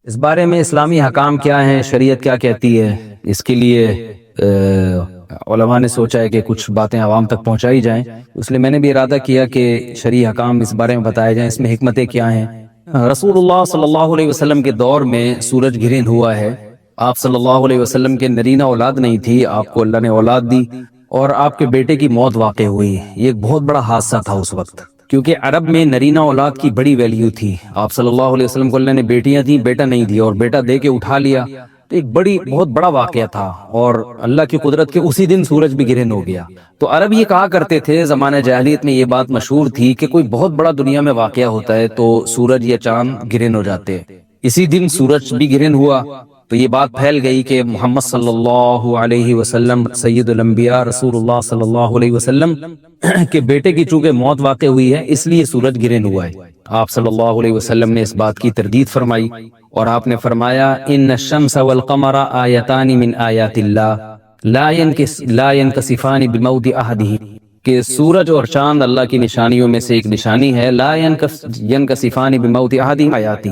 اس بارے میں اسلامی حکام کیا ہیں، شریعت کیا کہتی ہے، اس کے لیے علماء نے سوچا ہے کہ کچھ باتیں عوام تک پہنچائی جائیں، اس لیے میں نے بھی ارادہ کیا کہ شرعی حکام اس بارے میں بتائے جائیں، اس میں حکمتیں کیا ہیں۔ رسول اللہ صلی اللہ علیہ وسلم کے دور میں سورج گرہن ہوا ہے، آپ صلی اللہ علیہ وسلم کے نرینہ اولاد نہیں تھی، آپ کو اللہ نے اولاد دی اور آپ کے بیٹے کی موت واقع ہوئی۔ یہ ایک بہت بڑا حادثہ تھا اس وقت، کیونکہ عرب میں نرینہ اولاد کی بڑی ویلیو تھی۔ آپ صلی اللہ علیہ وسلم کو اللہ نے بیٹیاں تھیں، بیٹا نہیں دیا، اور بیٹا دے کے اٹھا لیا، تو ایک بہت بڑا واقعہ تھا، اور اللہ کی قدرت کے اسی دن سورج بھی گرہن ہو گیا۔ تو عرب یہ کہا کرتے تھے، زمانہ جاہلیت میں یہ بات مشہور تھی کہ کوئی بہت بڑا دنیا میں واقعہ ہوتا ہے تو سورج یا چاند گرہن ہو جاتے ہیں۔ اسی دن سورج بھی گرہن ہوا، تو یہ بات پھیل گئی کہ محمد صلی اللہ علیہ وسلم سید الانبیاء رسول اللہ صلی اللہ علیہ وسلم کے بیٹے کی چونکہ موت واقع ہوئی ہے، اس لیے سورج گرہن ہوا ہے۔ آپ صلی اللہ علیہ وسلم نے اس بات کی تردید فرمائی، اور آپ نے فرمایا ان الشمس والقمر آیتان من آیات اللہ لا ينکسفان بموت احدہما، کہ سورج اور چاند اللہ کی نشانیوں میں سے ایک نشانی ہے، لا ينکسفان بموت احدہما آیاتہ،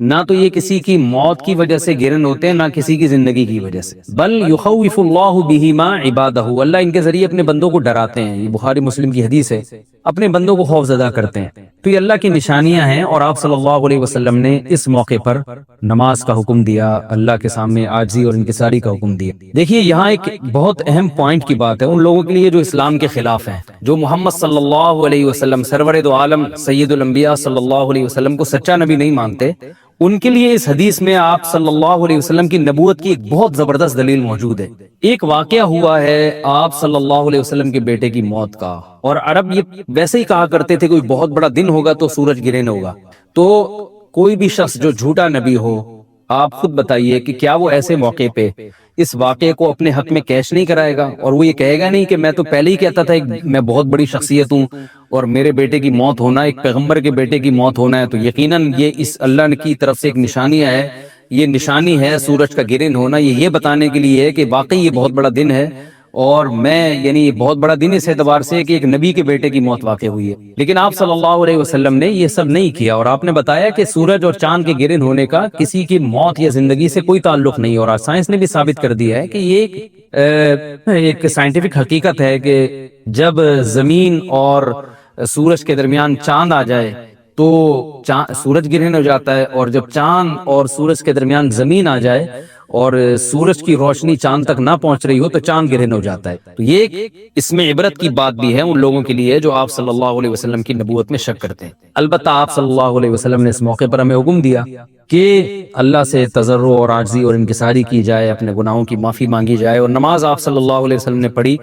نہ تو یہ کسی کی موت کی وجہ سے گرہن ہوتے ہیں، نہ کسی کی زندگی کی وجہ سے، بل یخوف اللہ بہما عبادہ، اللہ ان کے ذریعے اپنے بندوں کو ڈراتے ہیں۔ یہ بخاری مسلم کی حدیث ہے، اپنے بندوں کو خوف زدہ کرتے ہیں۔ تو یہ اللہ کی نشانیاں ہیں، اور آپ صلی اللہ علیہ وسلم نے اس موقع پر نماز کا حکم دیا، اللہ کے سامنے عاجزی اور انکساری کا حکم دیا۔ دیکھیے یہاں ایک بہت اہم پوائنٹ کی بات ہے ان لوگوں کے لیے جو اسلام کے خلاف ہیں، جو محمد صلی اللہ علیہ وسلم سرور دو عالم سید الانبیاء صلی اللہ علیہ وسلم کو سچا نبی نہیں مانتے، ان کے لیے اس حدیث میں آپ صلی اللہ علیہ وسلم کی نبوت کی ایک بہت زبردست دلیل موجود ہے۔ ایک واقعہ ہوا ہے آپ صلی اللہ علیہ وسلم کے بیٹے کی موت کا، اور عرب یہ ویسے ہی کہا کرتے تھے کوئی بہت بڑا دن ہوگا تو سورج گرہن ہوگا۔ تو کوئی بھی شخص جو جھوٹا نبی ہو، آپ خود بتائیے کہ کیا وہ ایسے موقع پہ اس واقعے کو اپنے حق میں کیش نہیں کرائے گا، اور وہ یہ کہے گا نہیں کہ میں تو پہلے ہی کہتا تھا میں بہت بڑی شخصیت ہوں اور میرے بیٹے کی موت ہونا، ایک پیغمبر کے بیٹے کی موت ہونا ہے، تو یقیناً یہ اس اللہ کی طرف سے ایک نشانی ہے، یہ نشانی ہے سورج کا گرہن ہونا، یہ بتانے کے لیے ہے کہ واقعی یہ بہت بڑا دن ہے، اور یعنی یہ بہت بڑا دن اس اعتبار سے کہ ایک نبی کے بیٹے کی موت واقع ہوئی ہے۔ لیکن آپ صلی اللہ علیہ وسلم نے یہ سب نہیں کیا، اور آپ نے بتایا کہ سورج اور چاند کے گرہن ہونے کا کسی کی موت یا زندگی سے کوئی تعلق نہیں، اور آج سائنس نے بھی ثابت کر دیا ہے کہ یہ ایک سائنٹیفک حقیقت ہے کہ جب زمین اور سورج کے درمیان چاند آ جائے تو سورج گرہن ہو جاتا ہے، اور جب چاند اور سورج کے درمیان زمین آ جائے اور سورج کی روشنی چاند تک نہ پہنچ رہی ہو تو چاند گرہن ہو جاتا ہے۔ تو یہ اس میں عبرت کی بات بھی ہے ان لوگوں کے لیے جو آپ صلی اللہ علیہ وسلم کی نبوت میں شک کرتے ہیں۔ البتہ آپ صلی اللہ علیہ وسلم نے اس موقع پر ہمیں حکم دیا کہ اللہ سے تضرع اور عاجزی اور انکساری کی جائے، اپنے گناہوں کی معافی مانگی جائے، اور نماز آپ صلی اللہ علیہ وسلم نے پڑھی۔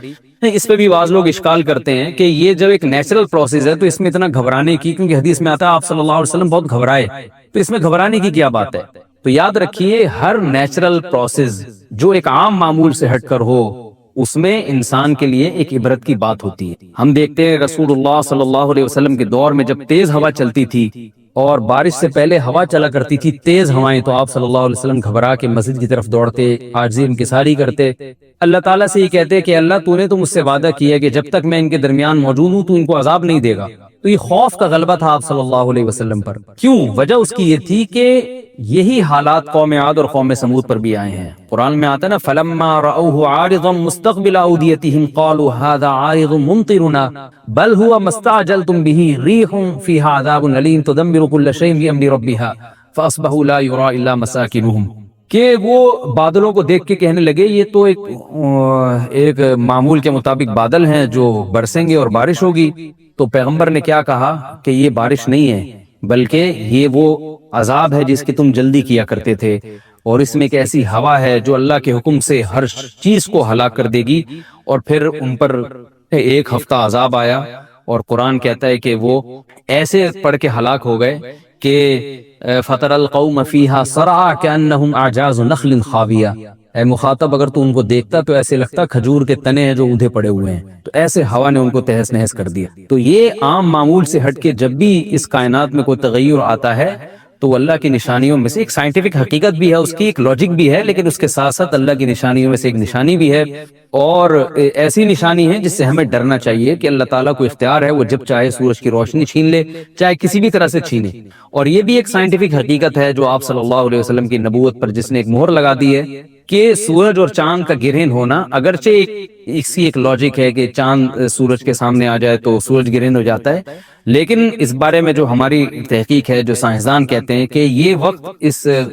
اس پہ بھی بعض لوگ اشکال کرتے ہیں کہ یہ جب ایک نیچرل پروسیس ہے تو اس میں اتنا گھبرانے کی، کیونکہ حدیث میں آتا ہے آپ صلی اللہ علیہ وسلم بہت گھبرائے، تو اس میں گھبرانے کی کیا بات ہے؟ تو یاد رکھیے ہر نیچرل پروسیس جو ایک عام معمول سے ہٹ کر ہو، اس میں انسان کے لیے ایک عبرت کی بات ہوتی ہے۔ ہم دیکھتے ہیں رسول اللہ صلی اللہ علیہ وسلم کے دور میں جب تیز ہوا چلتی تھی اور بارش سے پہلے ہوا چلا کرتی تھی تیز ہوائیں، تو آپ صلی اللہ علیہ وسلم گھبرا کے مسجد کی طرف دوڑتے، عاجزی انکساری کرتے، اللہ تعالیٰ سے یہ کہتے کہ اللہ تو نے تو مجھ سے وعدہ کیا کہ جب تک میں ان کے درمیان موجود ہوں تو ان کو عذاب نہیں دے گا۔ تو یہ خوف کا غلبہ تھا آپ صلی اللہ علیہ وسلم پر۔ کیوں؟ وجہ اس کی یہ تھی کہ یہی حالات قوم عاد اور قوم سمود پر بھی آئے ہیں۔ قرآن میں آتا ہے نا فَلَمَّا رَأَوْهُ عَارِضًا مُسْتَقْبِلَ أَوْدِيَتِهِمْ قَالُوا هَذَا عَارِضٌ مُمْطِرُنَا بَلْ هُوَ مَا اسْتَعْجَلْتُمْ بِهِ رِيحٌ فِيهَا عَذَابٌ أَلِيمٌ تُدَمِّرُ كُلَّ شَيْءٍ بِأَمْرِ رَبِّهَا فَأَصْبَحُوا لَا يُرَىٰ إِلَّا مَسَاكِنُهُمْ، کہ وہ بادلوں کو دیکھ کے کہنے لگے یہ تو ایک معمول کے مطابق بادل ہیں جو برسیں گے اور بارش ہوگی۔ تو پیغمبر نے کیا کہا کہ یہ بارش نہیں ہے بلکہ یہ وہ عذاب ہے جس کی تم جلدی کیا کرتے تھے، اور اس میں ایک ایسی ہوا ہے جو اللہ کے حکم سے ہر چیز کو ہلاک کر دے گی۔ اور پھر ان پر ایک ہفتہ عذاب آیا، اور قرآن کہتا ہے کہ وہ ایسے پڑھ کے ہلاک ہو گئے کہ فَتَرَى الْقَوْمَ فِيهَا صَرْعَىٰ كَأَنَّهُمْ أَعْجَازُ نَخْلٍ خَاوِيَةٍ، اے مخاطب اگر تو ان کو دیکھتا تو ایسے لگتا کھجور کے تنے ہیں جو اودھے پڑے ہوئے ہیں۔ تو ایسے ہوا نے ان کو تہس نہس کر دیا۔ تو یہ عام معمول سے ہٹ کے جب بھی اس کائنات میں کوئی تغیر آتا ہے تو اللہ کی نشانیوں میں سے ایک سائنٹیفک حقیقت بھی ہے، اس کی ایک لاجک بھی ہے، لیکن اس کے ساتھ ساتھ اللہ کی نشانیوں میں سے ایک نشانی بھی ہے، اور ایسی نشانی ہے جس سے ہمیں ڈرنا چاہیے کہ اللہ تعالیٰ کو اختیار ہے، وہ جب چاہے سورج کی روشنی چھین لے، چاہے کسی بھی طرح سے چھینے۔ اور یہ بھی ایک سائنٹیفک حقیقت ہے جو آپ صلی اللہ علیہ وسلم کی نبوت پر جس نے ایک مہر لگا دی ہے کہ سورج اور چاند کا گرہن ہونا، اگرچہ ایک لاجک ہے کہ چاند سورج کے سامنے آ جائے تو سورج گرہن ہو جاتا ہے، لیکن اس بارے میں جو ہماری تحقیق ہے، جو سائنسدان کہتے ہیں کہ یہ وقت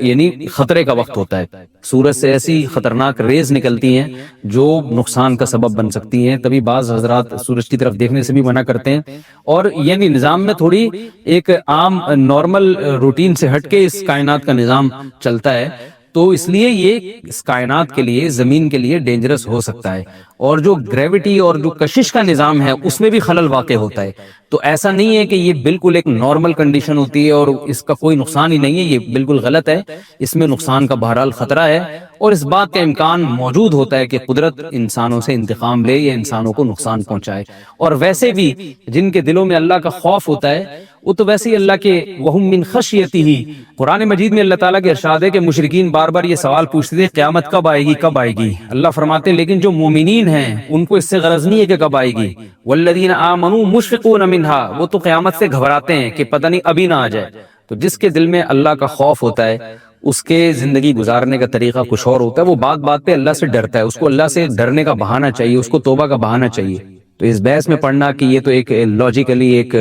یعنی خطرے کا وقت ہوتا ہے، سورج سے ایسی خطرناک ریز نکلتی ہیں جو نقصان کا سبب بن سکتی ہیں، تبھی بعض حضرات سورج کی طرف دیکھنے سے بھی منع کرتے ہیں، اور یعنی نظام میں تھوڑی ایک عام نارمل روٹین سے ہٹ کے اس کائنات کا نظام چلتا ہے، تو اس لیے یہ اس کائنات کے لیے، زمین کے لیے ڈینجرس ہو سکتا ہے، اور جو گریوٹی اور جو کشش کا نظام ہے اس میں بھی خلل واقع ہوتا ہے۔ تو ایسا نہیں ہے کہ یہ بالکل ایک نارمل کنڈیشن ہوتی ہے اور اس کا کوئی نقصان ہی نہیں ہے، یہ بالکل غلط ہے، اس میں نقصان کا بہرحال خطرہ ہے، اور اس بات کا امکان موجود ہوتا ہے کہ قدرت انسانوں سے انتقام لے یا انسانوں کو نقصان پہنچائے۔ اور ویسے بھی جن کے دلوں میں اللہ کا خوف ہوتا ہے وہ تو ویسے ہی اللہ کے وَهُم مِّن خَشْيَتِهِ، قرآن مجید میں اللہ تعالیٰ کے ارشاد ہے کہ مشرکین بار بار یہ سوال پوچھتے تھے قیامت کب آئے گی کب آئے گی، اللہ فرماتے ہیں لیکن جو مومنین ہیں ان کو اس سے غرض نہیں ہے کہ کب آئے گی، وَالَّذِينَ آمَنُوا مُشْفِقُونَ مِنْهَا، وہ تو قیامت سے گھبراتے ہیں کہ پتہ نہیں ابھی نہ آ جائے۔ تو جس کے دل میں اللہ کا خوف ہوتا ہے اس کے زندگی گزارنے کا طریقہ کچھ اور ہوتا ہے، وہ بات بات پہ اللہ سے ڈرتا ہے، اس کو اللہ سے ڈرنے کا بہانہ چاہیے، اس کو توبہ کا بہانہ چاہیے۔ تو اس بحث میں پڑھنا کہ یہ تو ایک لاجیکلی ایک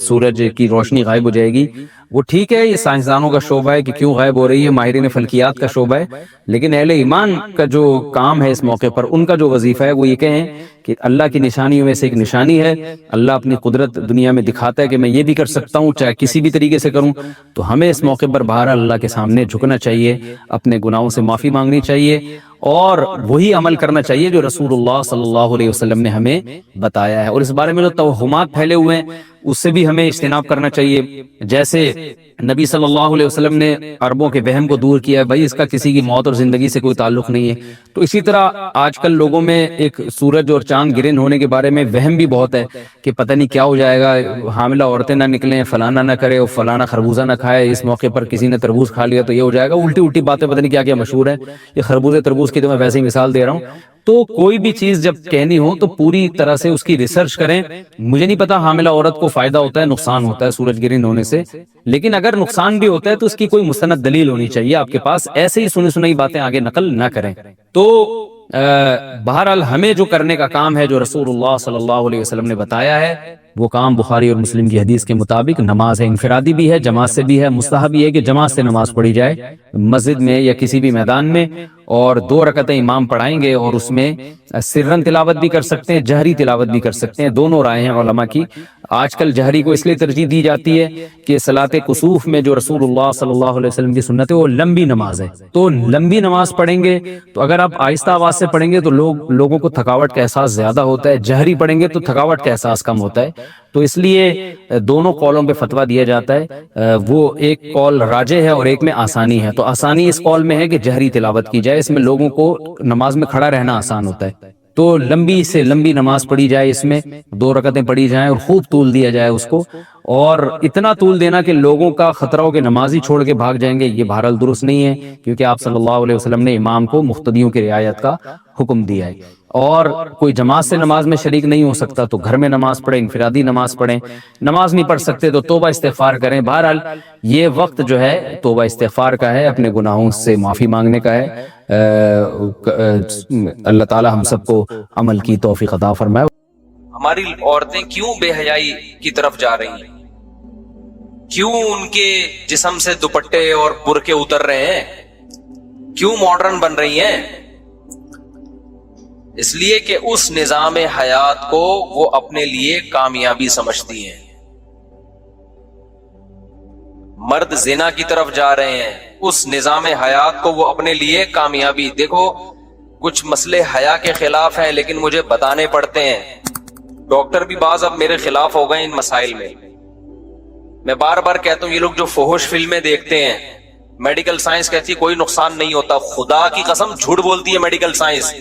سورج کی روشنی غائب ہو جائے گی، وہ ٹھیک ہے، یہ سائنسدانوں کا شعبہ ہے کہ کیوں غائب ہو رہی ہے، ماہرین فلکیات کا شعبہ ہے، لیکن اہل ایمان کا جو کام ہے اس موقع پر، ان کا جو وظیفہ ہے وہ یہ کہیں کہ اللہ کی نشانیوں میں سے ایک نشانی ہے، اللہ اپنی قدرت دنیا میں دکھاتا ہے کہ میں یہ بھی کر سکتا ہوں چاہے کسی بھی طریقے سے کروں، تو ہمیں اس موقع پر بہرحال اللہ کے سامنے جھکنا چاہیے، اپنے گناہوں سے معافی مانگنی چاہیے، اور وہی عمل کرنا چاہیے جو رسول اللہ صلی اللہ علیہ وسلم نے ہمیں بتایا ہے۔ اور اس بارے میں جو توہمات پھیلے ہوئے ہیں اس سے بھی ہمیں اجتناب کرنا چاہیے، جیسے نبی صلی اللہ علیہ وسلم نے عربوں کے وہم کو دور کیا ہے، بھائی اس کا کسی کی موت اور زندگی سے کوئی تعلق نہیں ہے، تو اسی طرح آج کل لوگوں میں ایک سورج اور چاند گرہن ہونے کے بارے میں وہم بھی بہت ہے کہ پتہ نہیں کیا ہو جائے گا، حاملہ عورتیں نہ نکلیں، فلانا نہ کرے اور فلانا خربوزہ نہ کھائے، اس موقع پر کسی نے تربوز کھا لیا تو یہ ہو جائے گا، الٹی الٹی باتیں پتہ نہیں کیا کیا مشہور ہیں، یہ خربوزے تربوز کی تو میں ویسے ہی مثال دے رہا ہوں۔ تو کوئی بھی چیز جب کہنی ہو تو پوری طرح سے اس کی ریسرچ کریں، مجھے نہیں پتا حاملہ عورت کو فائدہ ہوتا ہے نقصان ہوتا ہے سورج گرہن ہونے سے، لیکن اگر نقصان بھی ہوتا ہے تو اس کی کوئی مستند دلیل ہونی چاہیے آپ کے پاس، ایسے ہی سنی سنائی باتیں آگے نقل نہ کریں۔ تو بہرحال ہمیں جو کرنے کا کام ہے جو رسول اللہ صلی اللہ علیہ وسلم نے بتایا ہے وہ کام بخاری اور مسلم کی حدیث کے مطابق نماز ہے، انفرادی بھی ہے، جماعت سے بھی ہے، مستحب یہ ہے کہ جماعت سے نماز پڑھی جائے مسجد میں یا کسی بھی میدان میں، اور 2 رکعتیں امام پڑھائیں گے، اور اس میں سرن تلاوت بھی کر سکتے ہیں، جہری تلاوت بھی کر سکتے ہیں، دونوں رائے ہیں علماء کی۔ آج کل جہری کو اس لیے ترجیح دی جاتی ہے کہ صلاۃ کسوف میں جو رسول اللہ صلی اللہ علیہ وسلم کی سنت ہے وہ لمبی نماز ہے، تو لمبی نماز پڑھیں گے تو اگر آپ آہستہ آواز سے پڑھیں گے تو لوگوں کو تھکاوٹ کا احساس زیادہ ہوتا ہے، جہری پڑھیں گے تو تھکاوٹ کا احساس کم ہوتا ہے، تو اس لیے دونوں قولوں پہ فتویٰ دیا جاتا ہے، وہ ایک قول راجح ہے اور ایک میں آسانی ہے، تو آسانی اس قول میں ہے کہ جہری تلاوت کی جائے، اس میں لوگوں کو نماز میں کھڑا رہنا آسان ہوتا ہے، تو لمبی سے لمبی نماز پڑھی جائے، اس میں 2 رکعتیں پڑھی جائیں اور خوب طول دیا جائے اس کو، اور اتنا طول دینا کہ لوگوں کا خطرہ ہو کہ نمازی چھوڑ کے بھاگ جائیں گے، یہ بہرحال درست نہیں ہے، کیونکہ آپ صلی اللہ علیہ وسلم نے امام کو مقتدیوں کی رعایت کا حکم دیا ہے۔ اور کوئی جماعت سے نماز میں شریک نہیں ہو سکتا تو گھر میں نماز پڑھیں، انفرادی نماز پڑھیں، نماز نہیں پڑھ سکتے تو توبہ استغفار کریں۔ بہرحال یہ وقت جو ہے توبہ استغفار کا ہے، اپنے گناہوں سے معافی مانگنے کا ہے۔ اللہ تعالی ہم سب کو عمل کی توفیق عطا فرمائے۔ ہماری عورتیں کیوں بے حیائی کی طرف جا رہی ہیں؟ کیوں ان کے جسم سے دوپٹے اور برقعے اتر رہے ہیں؟ کیوں ماڈرن بن رہی ہیں؟ اس لیے کہ اس نظام حیات کو وہ اپنے لیے کامیابی سمجھتی ہیں۔ مرد زنا کی طرف جا رہے ہیں، اس نظام حیات کو وہ اپنے لیے کامیابی، دیکھو کچھ مسئلے حیا کے خلاف ہیں لیکن مجھے بتانے پڑتے ہیں، ڈاکٹر بھی بعض اب میرے خلاف ہو گئے ان مسائل میں۔ میں بار بار کہتا ہوں یہ لوگ جو فحش فلمیں دیکھتے ہیں، میڈیکل سائنس کہتی ہے کوئی نقصان نہیں ہوتا، خدا کی قسم جھوٹ بولتی ہے میڈیکل سائنس۔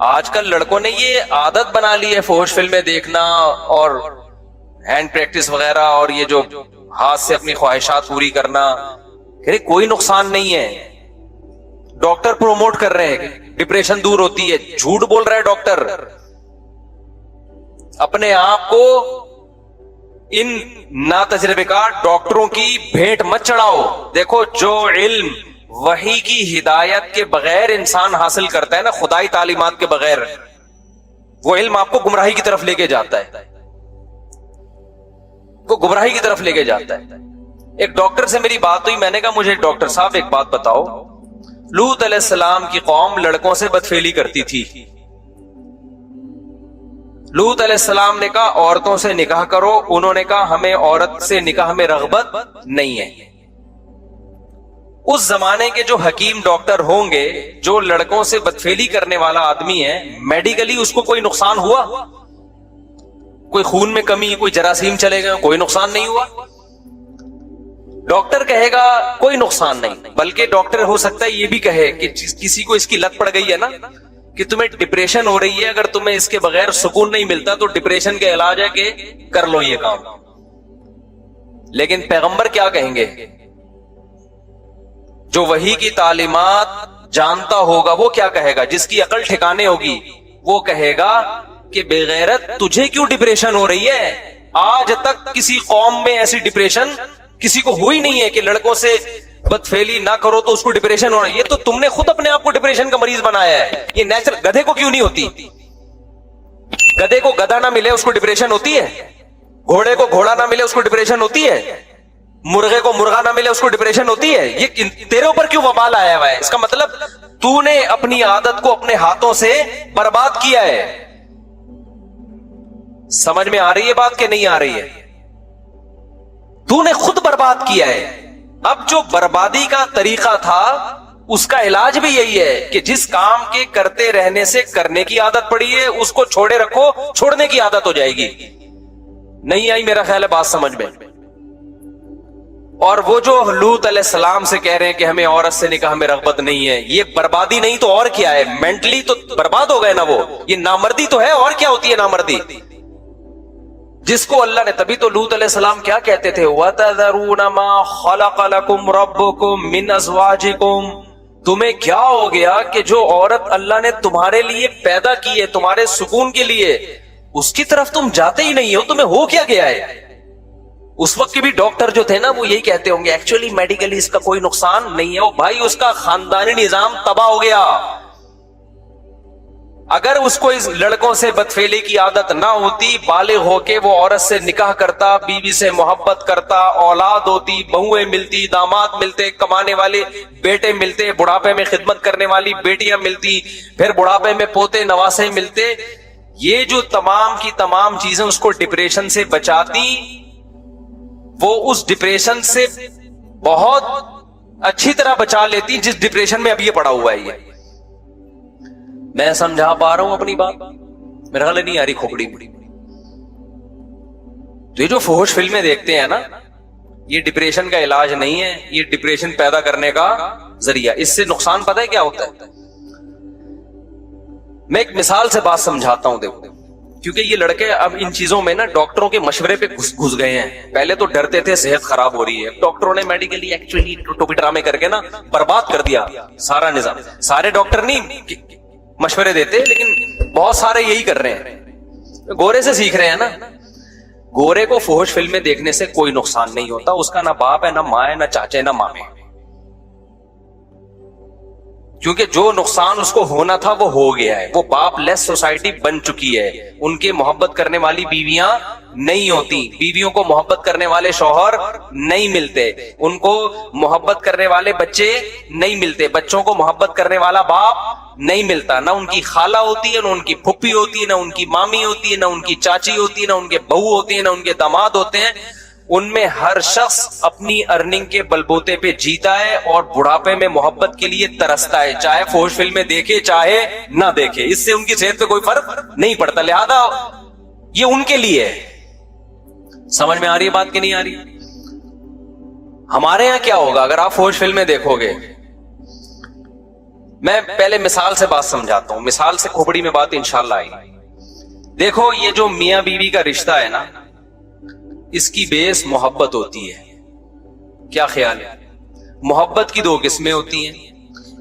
آج کل لڑکوں نے یہ عادت بنا لی ہے فحش فلمیں دیکھنا اور ہینڈ پریکٹس وغیرہ، اور یہ جو हाथ से अपनी ख्वाहिशात पूरी करना, अरे कोई नुकसान नहीं है। डॉक्टर प्रोमोट कर रहे हैं डिप्रेशन दूर होती है, झूठ बोल रहा है डॉक्टर। अपने आप को इन नातजर्बेकार डॉक्टरों की भेंट मत चढ़ाओ। देखो, जो इल्म वही की हिदायत के बगैर इंसान हासिल करता है ना, खुदाई तालीमात के बगैर, वो इल्म आपको गुमराही की तरफ लेके जाता है, वो गुमराही की तरफ लेके जाता है। एक डॉक्टर से मेरी बात हुई, मैंने कहा मुझे डॉक्टर साहब एक बात बताओ, लूत अलैहिस्सलाम की कौम लड़कों से बदफेली करती थी। लूत अलैहिस्सलाम ने कहा औरतों से निकाह करो, उन्होंने कहा हमें औरत से निकाह में रग़बत नहीं है। उस जमाने के जो हकीम डॉक्टर होंगे, जो लड़कों से बदफेली करने वाला आदमी है, मेडिकली उसको कोई नुकसान हुआ? कोई खून में कमी, कोई जरासीम चले गए, कोई नुकसान नहीं हुआ। डॉक्टर कहेगा कोई नुकसान नहीं, बल्कि डॉक्टर हो सकता है ये भी कहे कि किसी को इसकी लत पड़ गई है ना, कि तुम्हें डिप्रेशन हो रही है, अगर तुम्हें इसके बगैर सुकून नहीं मिलता तो डिप्रेशन का इलाज है कि कर लो ये काम। लेकिन पैगंबर क्या कहेंगे? जो वही की तालीमात जानता होगा वो क्या कहेगा? जिसकी अकल ठिकाने होगी वो कहेगा कि बेगैरत तुझे क्यों डिप्रेशन हो रही है? आज तक किसी कौम में ऐसी डिप्रेशन किसी को हुई नहीं है कि लड़कों से बदफेली ना करो तो उसको डिप्रेशन हो रहा है। ये तो तुमने खुद अपने आप को डिप्रेशन का मरीज बनाया है। ये नेचुरल, गधे को क्यों नहीं होती? गधे को गधा ना मिले उसको डिप्रेशन होती है, घोड़े को घोड़ा ना मिले उसको डिप्रेशन होती है, मुर्गे को मुर्गा ना मिले उसको डिप्रेशन होती है। ये तेरे ऊपर क्यों वबाल आया हुआ है? इसका मतलब तूने अपनी आदत को अपने हाथों से बर्बाद किया है। समझ में आ रही है बात कि नहीं आ रही है? तूने खुद बर्बाद किया है। अब जो बर्बादी का तरीका था उसका इलाज भी यही है कि जिस काम के करते रहने से करने की आदत पड़ी है उसको छोड़े रखो, छोड़ने की आदत हो जाएगी। नहीं आई मेरा ख्याल है बात समझ में? और वो जो लूत अलैहिस्सलाम से कह रहे हैं कि हमें औरत से निकाह में रग़बत नहीं है, ये बर्बादी नहीं तो और क्या है? मेंटली तो बर्बाद हो गए ना वो। ये नामर्दी तो है, और क्या होती है नामर्दी? जिसको अल्लाह ने, तभी तो लूत अलैहिस्सलाम क्या कहते थे, वतज़रूना मा खलक़ लकुम रब्बुकुम मिन अज़वाजिकुम, तुम्हें क्या हो गया कि जो औरत अल्लाह ने तुम्हारे लिए पैदा की है तुम्हारे सुकून के लिए, उसकी तरफ तुम जाते ही नहीं हो, तुम्हें हो क्या गया है? उस वक्त के भी डॉक्टर जो थे ना वो यही कहते होंगे एक्चुअली मेडिकली इसका कोई नुकसान नहीं है। वो भाई उसका खानदानी निजाम तबाह हो गया। अगर उसको इस लड़कों से बदफेली की आदत ना होती, बालिग होके वो औरत से निकाह करता, बीवी से मोहब्बत करता, औलाद होती, बहुएं मिलती, दामाद मिलते, कमाने वाले बेटे मिलते, बुढ़ापे में खिदमत करने वाली बेटियां मिलती, फिर बुढ़ापे में पोते नवासे मिलते, ये जो तमाम की तमाम चीजें उसको डिप्रेशन से बचाती, वो उस डिप्रेशन से बहुत अच्छी तरह बचा लेती जिस डिप्रेशन में अब ये पड़ा हुआ है। ये मैं समझा पा रहा हूं अपनी बात? मेरे ख्याल नहीं आ रही खोपड़ी में। तो ये जो फोहश फिल्में देखते हैं ना, ये डिप्रेशन का इलाज नहीं है, ये डिप्रेशन पैदा करने का जरिया। इससे नुकसान पता है क्या होता है? मैं एक मिसाल से बात समझाता हूं। देखो, क्योंकि ये लड़के अब इन चीजों में ना डॉक्टरों के मशवरे पे घुस गए हैं। पहले तो डरते थे सेहत खराब हो रही है, डॉक्टरों ने मेडिकली एक्चुअली टोपी ड्रामे करके ना बर्बाद कर दिया सारा निजाम। सारे डॉक्टर नहीं मशवरे देते, लेकिन बहुत सारे यही कर रहे हैं, गोरे से सीख रहे हैं ना। गोरे को फोहश फिल्में देखने से कोई नुकसान नहीं होता, उसका ना बाप है, ना माँ है, ना चाचे, ना मामे, क्योंकि जो नुकसान उसको होना था वो हो गया है। वो बाप लेस सोसाइटी बन चुकी है। उनके मोहब्बत करने वाली बीवियां नहीं होती, बीवियों को मोहब्बत करने वाले शौहर नहीं मिलते, उनको मोहब्बत करने वाले बच्चे नहीं मिलते, बच्चों को मोहब्बत करने वाला बाप नहीं मिलता। ना उनकी खाला होती है, ना उनकी फुप्पी होती है, ना उनकी मामी होती है, ना उनकी चाची होती है, ना उनके बहू होती है, ना उनके दामाद होते हैं। उनमें हर शख्स अपनी अर्निंग के बलबूते पे जीता है और बुढ़ापे में मोहब्बत के लिए तरसता है, चाहे फोहश फिल्में देखे चाहे ना देखे। इससे उनकी सेहत पे कोई फर्क नहीं पड़ता, लिहाजा ये उनके लिए है। समझ में आ रही है बात कि नहीं आ रही? हमारे यहां क्या होगा अगर आप फोहश फिल्में देखोगे? मैं पहले मिसाल से बात समझाता हूं, मिसाल से खोपड़ी में बात इंशाल्लाह आई। देखो, ये जो मियां बीवी का रिश्ता है ना, اس کی بیس محبت ہوتی ہے. کیا خیال ہے؟ محبت کی دو قسمیں ہوتی ہیں.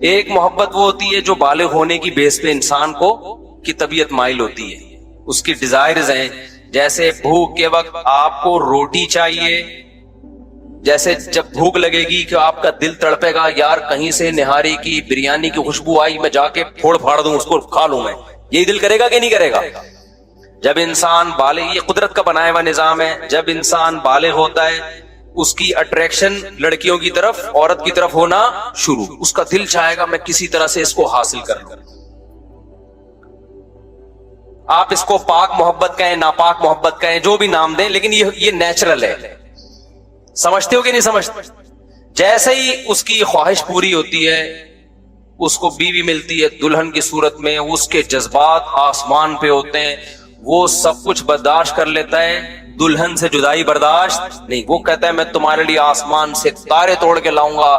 ایک محبت وہ ہوتی ہے جو بالغ ہونے کی بیس پہ انسان کو کی طبیعت مائل ہوتی ہے, اس کی ڈیزائرز ہیں. جیسے بھوک کے وقت آپ کو روٹی چاہیے, جیسے جب بھوک لگے گی کہ آپ کا دل تڑپے گا, یار کہیں سے نہاری کی بریانی کی خوشبو آئی, میں جا کے پھوڑ پھاڑ دوں اس کو, کھا لوں میں. یہی دل کرے گا کہ نہیں کرے گا؟ جب انسان بالغ, یہ قدرت کا بنایا ہوا نظام ہے, جب انسان بالغ ہوتا ہے اس کی اٹریکشن لڑکیوں کی طرف, عورت کی طرف ہونا شروع, اس کا دل چاہے گا میں کسی طرح سے اس کو حاصل کر لوں. آپ اس کو پاک محبت کہیں, ناپاک محبت کہیں, جو بھی نام دیں, لیکن یہ نیچرل ہے. سمجھتے ہو کہ نہیں سمجھتے؟ جیسے ہی اس کی خواہش پوری ہوتی ہے, اس کو بیوی ملتی ہے دلہن کی صورت میں, اس کے جذبات آسمان پہ ہوتے ہیں, وہ سب کچھ برداشت کر لیتا ہے, دلہن سے جدائی برداشت نہیں. وہ کہتا ہے میں تمہارے لیے آسمان سے تارے توڑ کے لاؤں گا,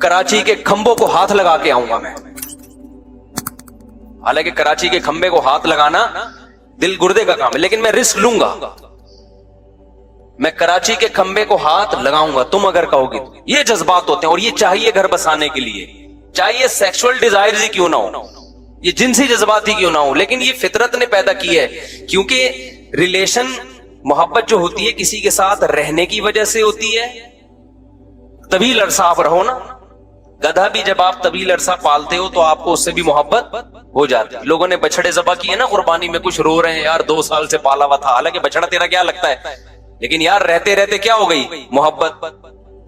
کراچی کے کھمبوں کو ہاتھ لگا کے آؤں گا میں. حالانکہ کراچی کے کھمبے کو ہاتھ لگانا دل گردے کا کام ہے, لیکن میں رسک لوں گا, میں کراچی کے کھمبے کو ہاتھ لگاؤں گا تم اگر کہو گی. یہ جذبات ہوتے ہیں, اور یہ چاہیے گھر بسانے کے لیے, چاہیے سیکسول ڈیزائرز ہی کیوں نہ ہو, یہ جنسی جذبات ہی کیوں نہ ہو, لیکن یہ فطرت نے پیدا کی ہے. کیونکہ ریلیشن, محبت جو ہوتی ہے کسی کے ساتھ رہنے کی وجہ سے ہوتی ہے. طویل عرصہ آپ رہو نا, گدھا بھی جب آپ طویل عرصہ پالتے ہو تو آپ کو اس سے بھی محبت ہو جاتی ہے. لوگوں نے بچڑے ذبح کیے نا قربانی میں, کچھ رو رہے ہیں یار 2 سال سے پالا ہوا تھا, حالانکہ بچڑا تیرا کیا لگتا ہے, لیکن یار رہتے رہتے کیا ہو گئی محبت.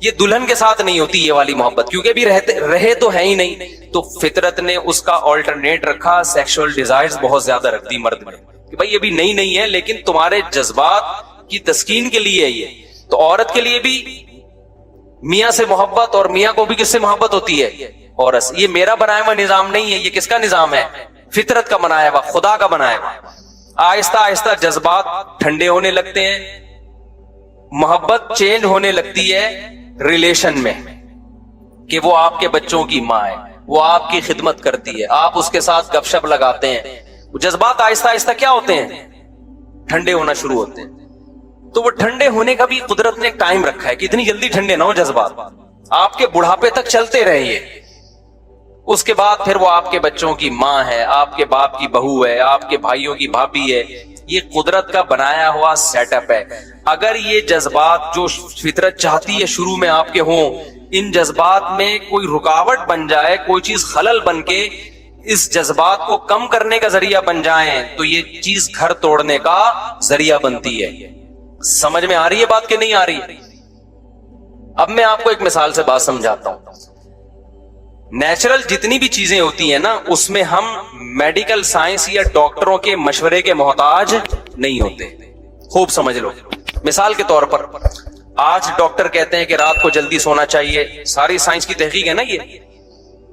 یہ دلہن کے ساتھ نہیں ہوتی یہ والی محبت, کیونکہ بھی رہے تو ہے ہی نہیں. تو فطرت نے اس کا آلٹرنیٹ رکھا, سیکشل ڈیزائرز بہت زیادہ رکھ دی مرد میں, کہ بھائی یہ بھی نہیں ہے, لیکن تمہارے جذبات کی تسکین کے لیے ہے یہ. تو عورت کے لیے بھی میاں سے محبت, اور میاں کو بھی کس سے محبت ہوتی ہے؟ عورت سے. یہ میرا بنایا ہوا نظام نہیں ہے, یہ کس کا نظام ہے؟ فطرت کا بنایا ہوا, خدا کا بنایا ہوا. آہستہ آہستہ جذبات ٹھنڈے ہونے لگتے ہیں, محبت چینج ہونے لگتی ہے ریلیشن میں, کہ وہ آپ کے بچوں کی ماں ہے, وہ آپ کی خدمت کرتی ہے, آپ اس کے ساتھ گپ شپ لگاتے ہیں. جذبات آہستہ آہستہ کیا ہوتے ہیں؟ ٹھنڈے ہونا شروع ہوتے ہیں. تو وہ ٹھنڈے ہونے کا بھی قدرت نے ایک ٹائم رکھا ہے کہ اتنی جلدی ٹھنڈے نہ ہو جذبات, آپ کے بڑھاپے تک چلتے رہیں یہ. اس کے بعد پھر وہ آپ کے بچوں کی ماں ہے, آپ کے باپ کی بہو ہے, آپ کے بھائیوں کی بھابھی ہے. یہ قدرت کا بنایا ہوا سیٹ اپ ہے. اگر یہ جذبات جو فطرت چاہتی ہے شروع میں آپ کے ہوں, ان جذبات میں کوئی رکاوٹ بن جائے, کوئی چیز خلل بن کے اس جذبات کو کم کرنے کا ذریعہ بن جائیں, تو یہ چیز گھر توڑنے کا ذریعہ بنتی ہے. سمجھ میں آ رہی ہے بات کہ نہیں آ رہی؟ اب میں آپ کو ایک مثال سے بات سمجھاتا ہوں. نیچرل جتنی بھی چیزیں ہوتی ہیں نا, اس میں ہم میڈیکل سائنس یا ڈاکٹروں کے مشورے کے محتاج نہیں ہوتے. خوب سمجھ لو. مثال کے طور پر آج ڈاکٹر کہتے ہیں کہ رات کو جلدی سونا چاہیے, ساری سائنس کی تحقیق ہے نا یہ,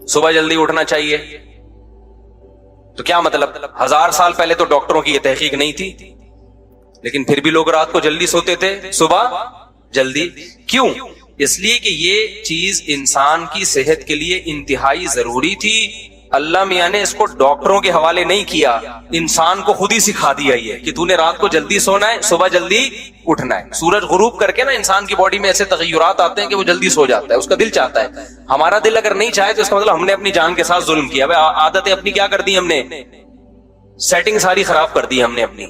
صبح جلدی اٹھنا چاہیے. تو کیا مطلب, 1000 سال پہلے تو ڈاکٹروں کی یہ تحقیق نہیں تھی, لیکن پھر بھی لوگ رات کو جلدی سوتے تھے, صبح جلدی. کیوں؟ اس لیے کہ یہ چیز انسان کی صحت کے لیے انتہائی ضروری تھی. اللہ میاں نے اس کو ڈاکٹروں کے حوالے نہیں کیا, انسان کو خود ہی سکھا دیا یہ کہ تو نے رات کو جلدی سونا ہے, صبح جلدی اٹھنا ہے. سورج غروب کر کے نا انسان کی باڈی میں ایسے تغیرات آتے ہیں کہ وہ جلدی سو جاتا ہے, اس کا دل چاہتا ہے. ہمارا دل اگر نہیں چاہے تو اس کا مطلب ہم نے اپنی جان کے ساتھ ظلم کیا. عادتیں اپنی کیا کر دی ہم نے, سیٹنگ ساری خراب کر دی ہم نے اپنی.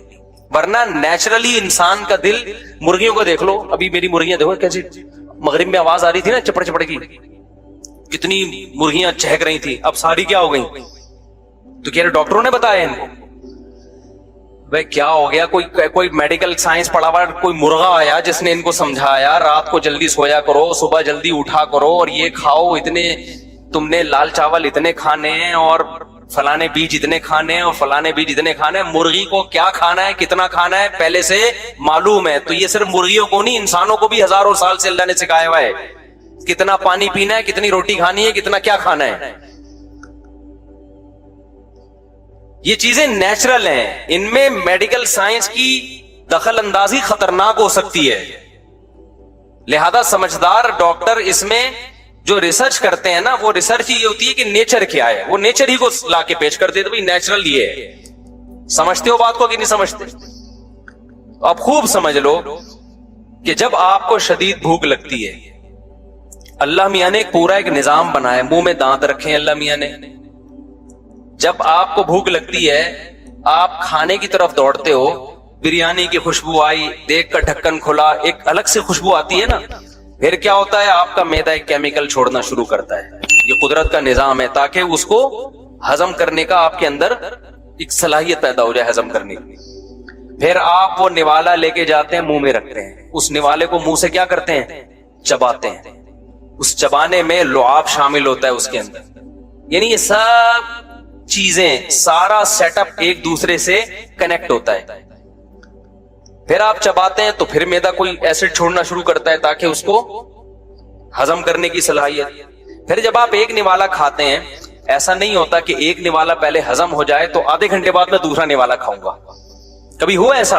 ورنہ نیچرلی انسان کا دل, مرغیوں کو دیکھ لو, ابھی میری مرغیاں دیکھو کیسے مغرب میں آواز آ رہی تھی نا چپڑ چپڑ کی, کتنی مرغیاں چہک رہی تھی, اب ساری کیا ہو گئی؟ تو کیا ڈاکٹروں نے بتایا ان کو؟ بھائی کیا ہو گیا, کوئی میڈیکل سائنس پڑھا ہوا کوئی مرغا آیا جس نے ان کو سمجھایا رات کو جلدی سویا کرو, صبح جلدی اٹھا کرو, اور یہ کھاؤ, اتنے تم نے لال چاول اتنے کھانے ہیں, اور فلانے بیج اتنے کھانے ہیں, اور فلانے بیج اتنے کھانے ہیں. مرغی کو کیا کھانا ہے, کتنا کھانا ہے, پہلے سے معلوم ہے. تو یہ صرف مرغیوں کو نہیں, انسانوں کو بھی ہزاروں سال سے اللہ نے سکھایا ہوا ہے, کتنا پانی پینا ہے, کتنی روٹی کھانی ہے, کتنا کیا کھانا ہے. یہ چیزیں نیچرل ہیں, ان میں میڈیکل سائنس کی دخل اندازی خطرناک ہو سکتی ہے. لہذا سمجھدار ڈاکٹر اس میں جو ریسرچ کرتے ہیں نا, وہ ریسرچ یہ ہوتی ہے کہ نیچر کیا ہے, وہ نیچر ہی کو لا کے پیش کر دیتے, بھائی نیچرل یہ ہے. سمجھتے ہو بات کو کہ نہیں سمجھتے؟ आप खूब समझ लो कि जब आपको शदीद भूख लगती है, अल्लाह मियां ने पूरा एक निजाम बनाया, मुंह में दांत रखे हैं अल्लाह मियां ने। जब आपको भूख लगती है, आप खाने की तरफ दौड़ते हो, बिरयानी की खुशबू आई, देख कर ढक्कन खुला, एक अलग से खुशबू आती है ना, फिर क्या होता है, आपका मैदा एक केमिकल छोड़ना शुरू करता है। ये कुदरत का निजाम है ताकि उसको हजम करने का आपके अंदर एक सलाहियत पैदा हो जाए हजम करने की। फिर आप वो निवाला लेके जाते हैं, मुंह में रखते हैं, उस निवाले को मुंह से क्या करते हैं, चबाते हैं। उस चबाने में लुआब शामिल होता है उसके अंदर, यानी ये सब चीजें, सारा सेटअप एक दूसरे से कनेक्ट होता है। फिर आप चबाते हैं तो फिर मैदा कोई एसिड छोड़ना शुरू करता है ताकि उसको हजम करने की सलाहियत। फिर जब आप एक निवाला खाते हैं, ऐसा नहीं होता कि एक निवाला पहले हजम हो जाए तो आधे घंटे बाद मैं दूसरा निवाला खाऊंगा। कभी हुआ ऐसा?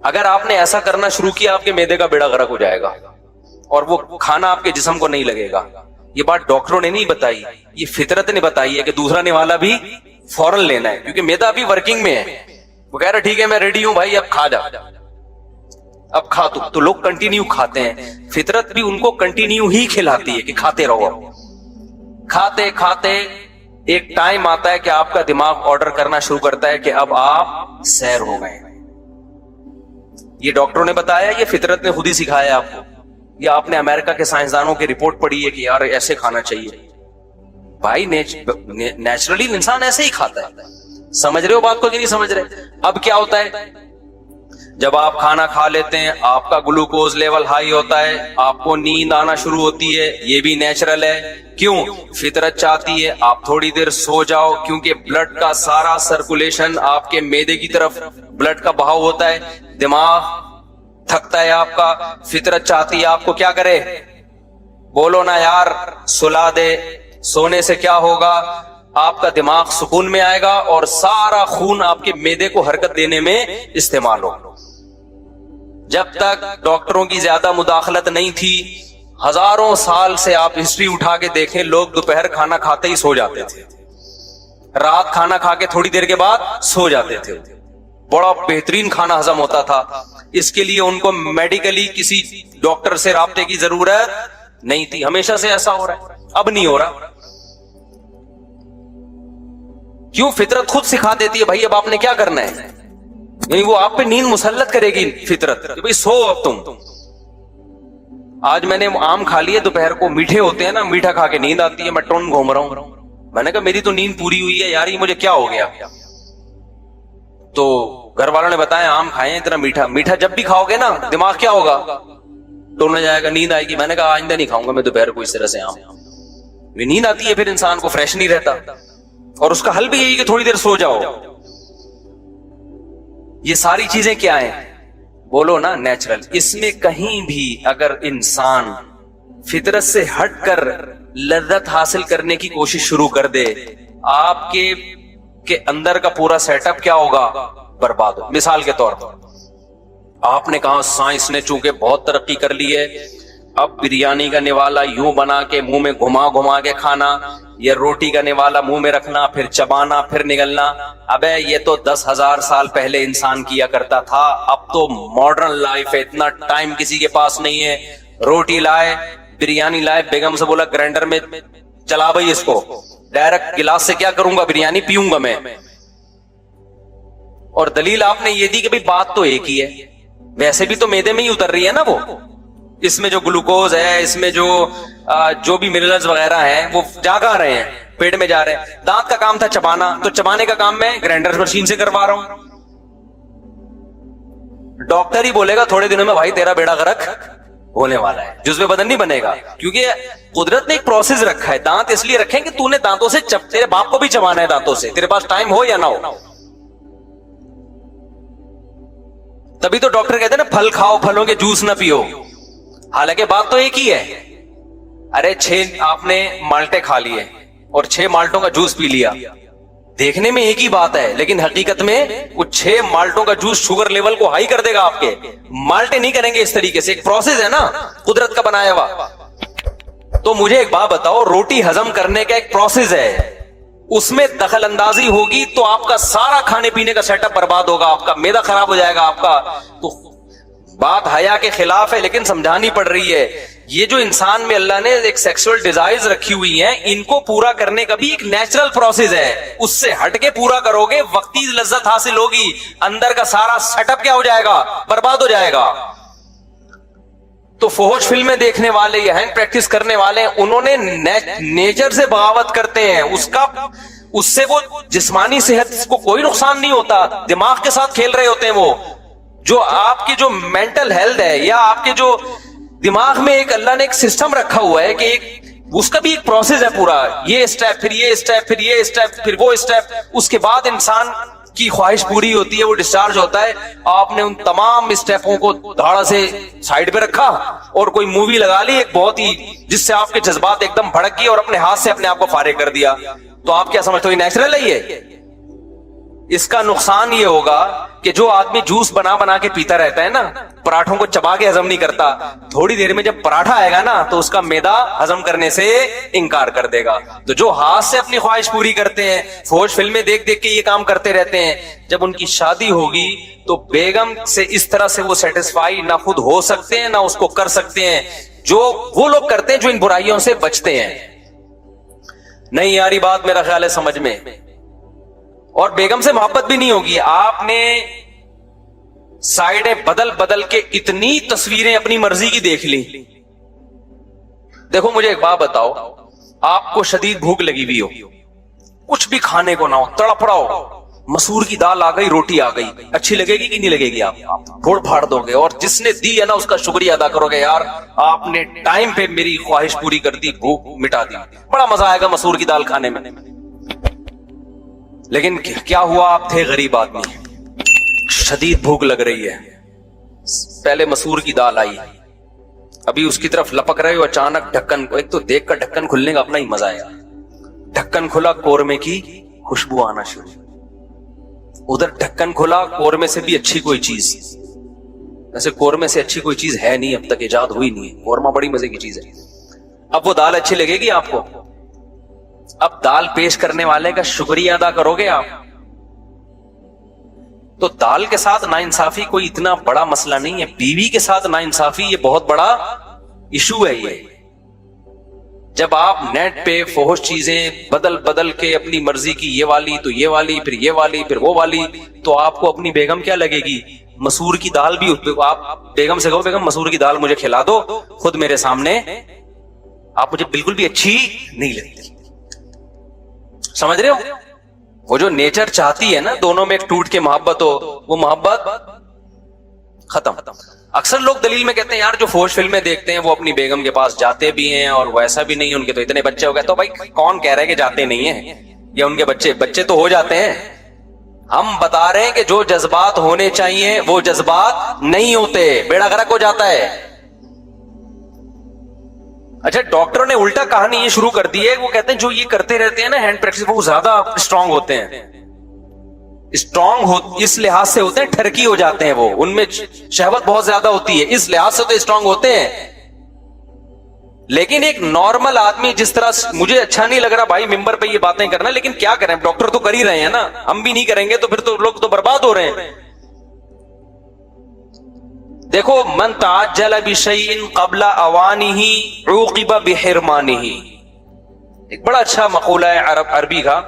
अगर आपने ऐसा करना शुरू किया, आपके मैदे का बेड़ा गर्क हो जाएगा और वो खाना आपके जिस्म को नहीं लगेगा। ये बात डॉक्टरों ने नहीं बताई, ये फितरत ने बताई है कि दूसरा निवाला भी फौरन लेना है, क्योंकि मैदा अभी वर्किंग में है। वो कह रहा ठीक है मैं रेडी हूं भाई, अब खा जा, अब खा तू। तो लोग कंटिन्यू खाते हैं, फितरत भी उनको कंटिन्यू ही खिलाती है कि खाते रहो। खाते खाते एक टाइम आता है कि आपका दिमाग ऑर्डर करना शुरू करता है कि अब आप सैर हो गए। ये डॉक्टरों ने बताया, ये फितरत ने खुद ही सिखाया आपको, या आपने अमेरिका के साइंसदानों की रिपोर्ट पढ़ी है कि यार ऐसे खाना चाहिए। भाई नेचुरली इंसान ऐसे ही खाता है। समझ रहे हो बात को कि नहीं समझ रहे? अब क्या होता है, जब आप खाना खा लेते हैं, आपका ग्लूकोज लेवल हाई होता है, आपको नींद आना शुरू होती है। ये भी नेचुरल है। क्यों? फितरत चाहती है आप थोड़ी देर सो जाओ, क्योंकि ब्लड का सारा सर्कुलेशन आपके मैदे की तरफ ब्लड का बहाव होता है, दिमाग थकता है आपका। फितरत चाहती है आपको क्या करे, बोलो ना यार, सुला दे। सोने से क्या होगा, आपका दिमाग सुकून में आएगा और सारा खून आपके मैदे को हरकत देने में इस्तेमाल हो। जब तक डॉक्टरों की ज्यादा मुदाखलत नहीं थी, हजारों साल से आप हिस्ट्री उठा के देखें, लोग दोपहर खाना खाते ही सो जाते थे, रात खाना खा के थोड़ी देर के बाद सो जाते थे। बड़ा बेहतरीन खाना हजम होता था। इसके लिए उनको मेडिकली किसी डॉक्टर से राब्ते की जरूरत नहीं थी। हमेशा से ऐसा हो रहा है, अब नहीं हो रहा। क्यों? फितरत खुद सिखा देती है भाई अब आपने क्या करना है, यानी वो आप पे नींद मुसल्लत करेगी फितरत कि भाई सो अब तुम। आज मैंने आम खा लिए दोपहर को, मीठे होते हैं ना, मीठा खा के नींद आती है, मैं टोन घूम रहा हूं। मैंने कहा मेरी तो नींद पूरी हुई है यार, ये मुझे क्या हो गया? तो घर वालों ने बताया आम खाए इतना मीठा। मीठा जब भी खाओगे ना, दिमाग क्या होगा, टोन जाएगा, नींद आएगी। मैंने कहा आइंदा नहीं खाऊंगा मैं दोपहर को इस तरह से आम। नींद आती है, फिर इंसान को फ्रेश नहीं रहता, और उसका हल भी यही कि थोड़ी देर सो जाओ। ये सारी चीजें क्या है, बोलो ना, नेचुरल। इसमें कहीं भी अगर इंसान फितरत से हटकर लज्जत हासिल करने की कोशिश शुरू कर दे, आपके अंदर का पूरा सेटअप क्या होगा, बर्बाद हो। मिसाल के तौर पर आपने कहा साइंस ने चूंकि बहुत तरक्की कर ली है, अब बिरयानी का निवाला यूं बना के मुंह में घुमा घुमा के खाना, ये रोटी का निवाला मुंह में रखना, फिर चबाना, फिर निगलना। अबे ये तो 10,000 साल पहले इंसान किया करता था। अब तो मॉडर्न लाइफ है, इतना टाइम किसी के पास नहीं है। रोटी लाए, बिरयानी लाए, बेगम से बोला ग्राइंडर में चला भाई इसको, डायरेक्ट गिलास से क्या करूंगा, बिरयानी पीऊंगा मैं। और दलील आपने ये दी कि भाई बात तो एक ही है, वैसे भी तो मैदे में ही उतर रही है ना वो। इसमें जो ग्लूकोज है, इसमें जो भी मिनरल्स वगैरह हैं, वो जा रहे हैं, पेट में जा रहे हैं। दांत का काम था चबाना, तो चबाने का काम मैं ग्राइंडर मशीन से करवा रहा हूं। डॉक्टर ही बोलेगा थोड़े दिनों में भाई तेरा बेड़ा गर्क होने वाला है, जुज़्वे बदन नहीं बनेगा, क्योंकि कुदरत ने एक प्रोसेस रखा है। दांत इसलिए रखे कि तूने दांतों से तेरे बाप को भी चबाना है दांतों से, तेरे पास टाइम हो या ना हो। तभी तो डॉक्टर कहते हैं ना फल खाओ, फलों के जूस ना पियो। हालांकि बात तो एक ही है। अरे 6 आपने माल्टे खा लिए और 6 माल्टों का जूस पी लिया, देखने में एक ही बात है, लेकिन हकीकत में वो 6 माल्टों का जूस शुगर लेवल को हाई कर देगा आपके। माल्टे नहीं करेंगे इस तरीके से, एक प्रोसेस है ना कुदरत का बनाया हुआ। तो मुझे एक बात बताओ, रोटी हजम करने का एक प्रोसेस है, उसमें दखल अंदाजी होगी तो आपका सारा खाने पीने का सेटअप बर्बाद होगा, आपका मैदा खराब हो जाएगा आपका। तो बात हया के खिलाफ है लेकिन समझानी पड़ रही है। ये जो इंसान में अल्लाह ने एक सेक्सुअल डिजायर्स रखी हुई हैं, इनको पूरा करने का भी एक नेचुरल प्रोसेस है, उससे हटके पूरा करोगे वक्ती लज्जत हासिल होगी, अंदर का सारा सेटअप क्या हो जाएगा, बर्बाद हो जाएगा। तो फोहश फिल्में देखने वाले या हैंड प्रैक्टिस करने वाले, उन्होंने नेचर से बगावत करते हैं, उससे वो जिस्मानी सेहत को कोई नुकसान नहीं होता, दिमाग के साथ खेल रहे होते हैं। वो जो आपकी जो मेंटल हेल्थ है या आपके जो दिमाग में एक अल्लाह ने एक सिस्टम रखा हुआ है कि एक उसका भी एक प्रोसेस है पूरा, ये स्टेप फिर ये स्टेप फिर ये स्टेप फिर वो स्टेप, उसके बाद इंसान की ख्वाहिश पूरी होती है, वो डिस्चार्ज होता है। आपने उन तमाम स्टेपों को धाड़ा से साइड पे रखा और कोई मूवी लगा ली एक बहुत ही, जिससे आपके जज्बात एकदम भड़क गए और अपने हाथ से अपने आप को फारिग कर दिया। तो आप क्या समझते हो ये नेचुरल है? ये इसका नुकसान ये होगा कि जो आदमी जूस बना बना के पीता रहता है ना, पराठों को चबा के हजम नहीं करता, थोड़ी देर में जब पराठा आएगा ना तो उसका मैदा हजम करने से इनकार कर देगा। तो जो हाथ से अपनी ख्वाहिश पूरी करते हैं, फौज फिल्में देख देख के ये काम करते रहते हैं, जब उनकी शादी होगी तो बेगम से इस तरह से वो सेटिस्फाई ना खुद हो सकते हैं ना उसको कर सकते हैं, जो वो लोग करते हैं जो इन बुराइयों से बचते हैं। नहीं यार, ये बात मेरा ख्याल है समझ में। और बेगम से मोहब्बत भी नहीं होगी। आपने साइडें बदल बदल के इतनी तस्वीरें अपनी मर्जी की देख ली। देखो मुझे एक बात बताओ, आपको शदीद भूख लगी हुई हो, कुछ भी खाने को ना हो, तड़प रहा हो, मसूर की दाल आ गई, रोटी आ गई, अच्छी लगेगी कि नहीं लगेगी? आप फोड़ फाड़ दोगे और जिसने दी है ना उसका शुक्रिया अदा करोगे, यार आपने टाइम पे मेरी ख्वाहिश पूरी कर दी, भूख मिटा दी, बड़ा मजा आएगा मसूर की दाल खाने में। लेकिन क्या हुआ, आप थे गरीब आदमी, शदीद भूख लग रही है, पहले मसूर की दाल आई, अभी उसकी तरफ लपक रहे हो, अचानक ढक्कन, एक तो देख कर ढक्कन खुलने का अपना ही मजा आया, ढक्कन खुला, कोरमे की खुशबू आना शुरू, उधर ढक्कन खुला, कोरमे से भी अच्छी कोई चीज, वैसे कोरमे से अच्छी कोई चीज है नहीं, अब तक इजाद हुई नहीं है, कोरमा बड़ी मजे की चीज है। अब वो दाल अच्छी लगेगी आपको? अब दाल पेश करने वाले का शुक्रिया अदा करोगे आप? तो दाल के साथ नाइंसाफी कोई इतना बड़ा मसला नहीं है, बीवी के साथ नाइंसाफी ये बहुत बड़ा इशू है। ये जब आप नेट पे फोहश चीजें बदल बदल के अपनी मर्जी की, ये वाली तो ये वाली, फिर ये वाली, फिर वो वाली, तो आपको अपनी बेगम क्या लगेगी? मसूर की दाल भी आप बेगम से कहो, बेगम मसूर की दाल मुझे खिला दो, खुद मेरे सामने, आप मुझे बिल्कुल भी अच्छी नहीं लगती। समझ रहे हो? वो जो नेचर चाहती है ना दोनों में एक टूट के मोहब्बत हो, वो मोहब्बत खत्म। अक्सर लोग दलील में कहते हैं यार जो फोहश फिल्में देखते हैं वो अपनी बेगम के पास जाते भी हैं और वैसा भी नहीं है, उनके तो इतने बच्चे हो गए। तो भाई कौन कह रहा है कि जाते नहीं है, या उनके बच्चे तो हो जाते हैं। हम बता रहे हैं कि जो जज्बात होने चाहिए वो जज्बात नहीं होते, बेड़ा गर्क हो जाता है। अच्छा, डॉक्टरों ने उल्टा कहानी ये शुरू कर दी है, वो कहते हैं जो ये करते रहते हैं ना हैंड प्रैक्टिस, वो ज्यादा स्ट्रांग होते हैं। स्ट्रांग हो इस लिहाज से होते हैं, ठरकी हो जाते हैं, वो उनमें शहवत बहुत ज्यादा होती है, इस लिहाज से तो स्ट्रांग होते हैं। लेकिन एक नॉर्मल आदमी, जिस तरह मुझे अच्छा नहीं लग रहा भाई मिंबर पे ये बातें करना, लेकिन क्या करें, डॉक्टर तो कर ही रहे हैं ना, हम भी नहीं करेंगे तो फिर तो लोग तो बर्बाद हो रहे हैं। देखो, मन ताज्जल बिशैइन क़ब्ला अवानिही उक़िबा बिहिरमानिही, एक बड़ा अच्छा मक़ूला है अरबी का,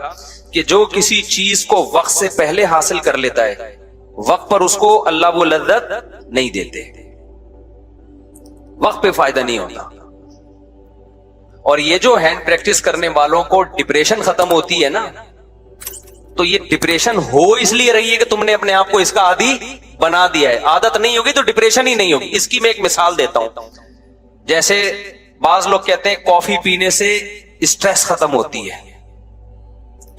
कि जो किसी चीज को वक्त से पहले हासिल कर लेता है, वक्त पर उसको अल्लाह वो लज्जत नहीं देते, वक्त पे फायदा नहीं होता। और ये जो हैंड प्रैक्टिस करने वालों को डिप्रेशन खत्म होती है ना, तो ये डिप्रेशन हो इसलिए रही है कि तुमने अपने आप को इसका आदी बना दिया है। आदत नहीं होगी तो डिप्रेशन ही नहीं होगी। इसकी मैं एक मिसाल देता हूं। जैसे बाज लोग कहते हैं कॉफी पीने से स्ट्रेस खत्म होती है,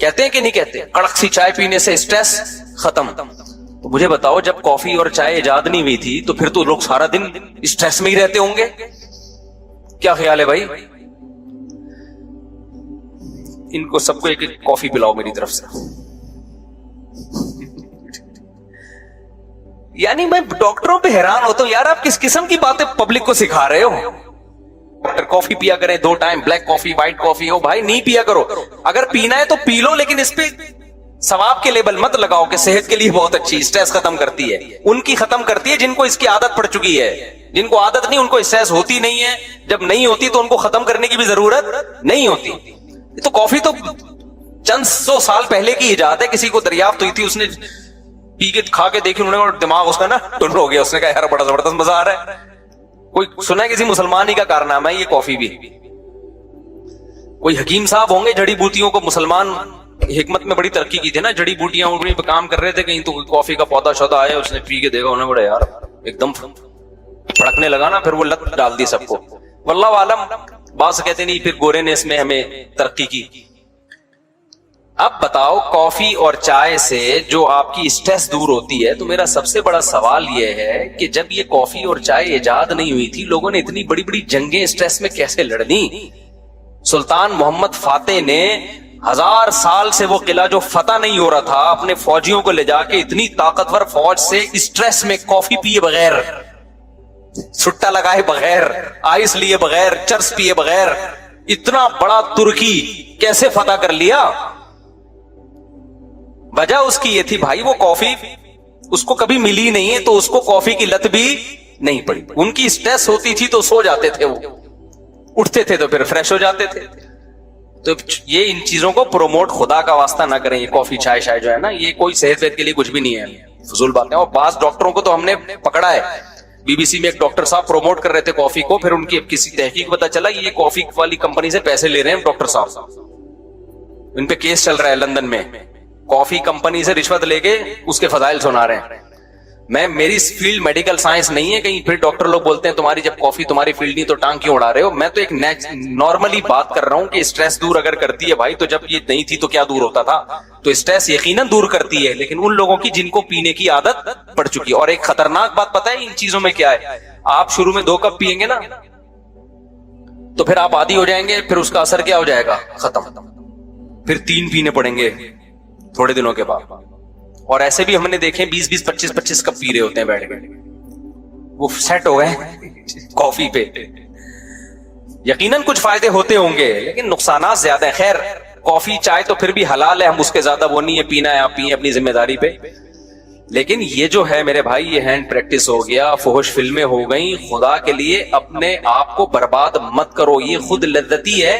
कहते हैं कि नहीं कहते? कड़क सी चाय पीने से स्ट्रेस खत्म। तो मुझे बताओ, जब कॉफी और चाय इजाद नहीं हुई थी तो फिर तो लोग सारा दिन स्ट्रेस में ही रहते होंगे। क्या ख्याल है भाई? इनको सबको एक एक कॉफी पिलाओ मेरी तरफ से। यानी मैं डॉक्टरों पे हैरान होता हूं, यार आप किस किस्म की बातें पब्लिक को सिखा रहे हो? डॉक्टर कॉफी पिया करें 2 time, black coffee, white coffee. ओ भाई नहीं पिया करो, अगर पीना है तो पी लो, लेकिन इस पे सवाब के लेबल मत लगाओ कि सेहत के लिए बहुत अच्छी, स्ट्रेस खत्म करती है। उनकी खत्म करती है जिनको इसकी आदत पड़ चुकी है। जिनको आदत नहीं, उनको स्ट्रेस होती नहीं है। जब नहीं होती तो उनको खत्म करने की भी जरूरत नहीं होती। तो कॉफी तो चंद 100 साल पहले की इजाद है, किसी को दरियाफ्त हुई थी, उसने पी के खा के देखी उन्होंने, और दिमाग उसका ना टुन हो गया। उसने कहा यार बड़ा जबरदस्त मजा आ रहा है। कोई सुना है किसी मुसलमान ही का कारनामा है ये कॉफी भी? कोई हकीम साहब होंगे, जड़ी बूटियों को मुसलमान हिकमत में बड़ी तरक्की की थी ना, जड़ी बूटियां उनमें काम कर रहे थे, कहीं तो कोई कॉफी का पौधा शौधा आया, उसने पी के देखा, उन्हें बड़ा यार एकदम फड़कने लगा ना, फिर वो लत डाल दी सबको। वल्लाह आलम, बात कहते नहीं, फिर गोरे ने इसमें हमें तरक्की की। अब बताओ, कॉफी और चाय से जो आपकी स्ट्रेस दूर होती है, तो मेरा सबसे बड़ा सवाल यह है कि जब ये कॉफी और चाय इजाद नहीं हुई थी, लोगों ने इतनी बड़ी बड़ी जंगें स्ट्रेस में कैसे लड़नी? सुल्तान मोहम्मद फातेह ने 1000 साल से वो किला जो फतह नहीं हो रहा था, अपने फौजियों को ले जाके इतनी ताकतवर फौज से स्ट्रेस में कॉफी पिए बगैर, छुट्टा लगाए बगैर, आइस लिए बगैर, चर्स पिए बगैर, इतना बड़ा तुर्की कैसे फतह कर लिया? वजह उसकी ये थी भाई, वो कॉफी उसको कभी मिली नहीं है, तो उसको कॉफी की लत भी नहीं पड़ी। उनकी स्ट्रेस होती थी तो सो जाते थे, वो उठते थे तो फिर फ्रेश हो जाते थे। तो ये इन चीजों को प्रोमोट खुदा का वास्ता ना करें। ये कॉफी चाय शाय जो है ना, ये कोई सेहत के लिए कुछ भी नहीं है, फजूल बात है। और बास डॉक्टरों को तो हमने पकड़ा है। बीबीसी में एक डॉक्टर साहब प्रोमोट कर रहे थे कॉफी को, फिर उनकी किसी तहकीक पता चला ये कॉफी वाली कंपनी से पैसे ले रहे हैं डॉक्टर साहब। इन पे केस चल रहा है लंदन में, कॉफी कंपनी से रिश्वत लेके उसके फजाइल सुना रहे हैं। मेरी फील्ड मेडिकल साइंस नहीं है, कहीं फिर डॉक्टर लोग बोलते हैं तुम्हारी जब कॉफी तुम्हारी फील्ड नहीं तो टांग क्यों उड़ा रहे हो? मैं तो एक नॉर्मली बात कर रहा हूं कि स्ट्रेस दूर अगर करती है भाई, तो जब ये नहीं थी तो क्या दूर होता था? तो स्ट्रेस यकीनन दूर करती है, लेकिन उन लोगों की जिनको पीने की आदत पड़ चुकी है। और एक खतरनाक बात पता है इन चीजों में क्या है? आप शुरू में 2 कप पियेंगे ना, तो फिर आप आदी हो जाएंगे, फिर उसका असर क्या हो जाएगा? खत्म। फिर 3 पीने पड़ेंगे थोड़े दिनों के बाद। और ऐसे भी हमने देखे 20-20, 25-25 कप पी रहे होते हैं बैठ के, वो सेट हो गए कॉफी पे। यकीनन कुछ फायदे होते होंगे, लेकिन नुकसानात ज्यादा है। खैर, कॉफी चाय तो फिर भी हलाल है, हम उसके ज्यादा वो नहीं है, पीना है आप पिए अपनी जिम्मेदारी पे। लेकिन ये जो है मेरे भाई, ये हैंड प्रैक्टिस हो गया, फुहुश फिल्में हो गई। खुदा के लिए अपने आप को बर्बाद मत करो, ये खुद लज्जती है,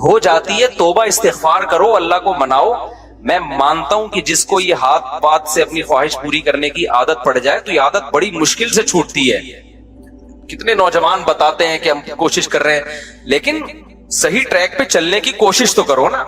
हो जाती है। तौबा इस्तिग़फार करो, अल्लाह को मनाओ। मैं मानता हूं कि जिसको ये हाथ पात से अपनी ख्वाहिश पूरी करने की आदत पड़ जाए, तो ये आदत बड़ी मुश्किल से छूटती है। कितने नौजवान बताते हैं कि हम कोशिश कर रहे हैं, लेकिन सही ट्रैक पे चलने की कोशिश तो करो ना,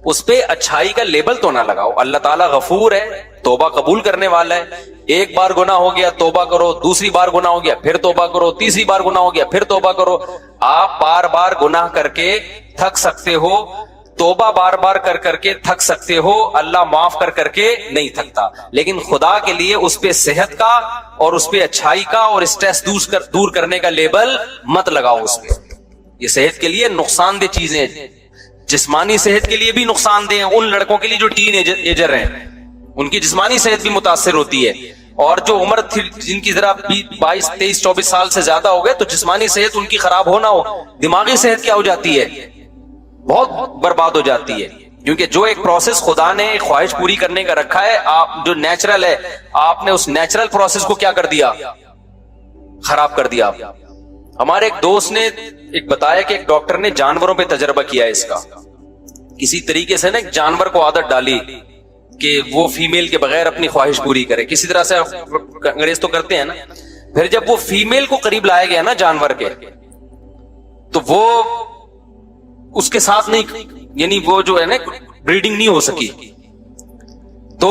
उस पे अच्छाई का लेबल तो ना लगाओ। अल्लाह ताला गफूर है, तौबा कबूल करने वाला है। एक बार गुनाह हो गया तौबा करो, दूसरी बार गुनाह हो गया फिर तौबा करो, तीसरी बार गुनाह हो गया फिर तौबा करो। आप बार बार गुनाह करके थक सकते हो, तौबा बार बार कर करके थक सकते हो, अल्लाह माफ कर करके नहीं थकता। लेकिन खुदा के लिए उस पे सेहत का और उस पे अच्छाई का और स्ट्रेस दूर करने का लेबल मत लगाओ उस पे। ये सेहत के लिए नुकसानदेह चीजें, जिस्मानी सेहत के लिए भी नुकसानदेह है। उन लड़कों के लिए जो टीन एजर हैं, उनकी जिस्मानी सेहत भी मुतासिर होती है। और जो उम्र थी जिनकी जरा 22, 23, 24 साल से ज्यादा हो गए, तो जिस्मानी सेहत उनकी खराब हो ना हो, दिमागी सेहत क्या हो जाती है? बहुत बर्बाद हो जाती है। क्योंकि जो एक प्रोसेस खुदा ने ख्वाहिश पूरी करने का रखा है, आप जो नेचुरल है, आपने उस नेचुरल प्रोसेस को क्या कर दिया? खराब कर दिया। हमारे एक दोस्त ने एक बताया कि एक डॉक्टर ने जानवरों पे तजर्बा किया है इसका। किसी तरीके से ना एक जानवर को आदत डाली कि वो फीमेल के बगैर अपनी ख्वाहिश पूरी करे, किसी तरह से अंग्रेज तो करते हैं ना। फिर जब वो फीमेल को करीब लाया गया ना जानवर के, तो वो उसके साथ नहीं, यानी वो जो है ना ब्रीडिंग नहीं हो सकी। तो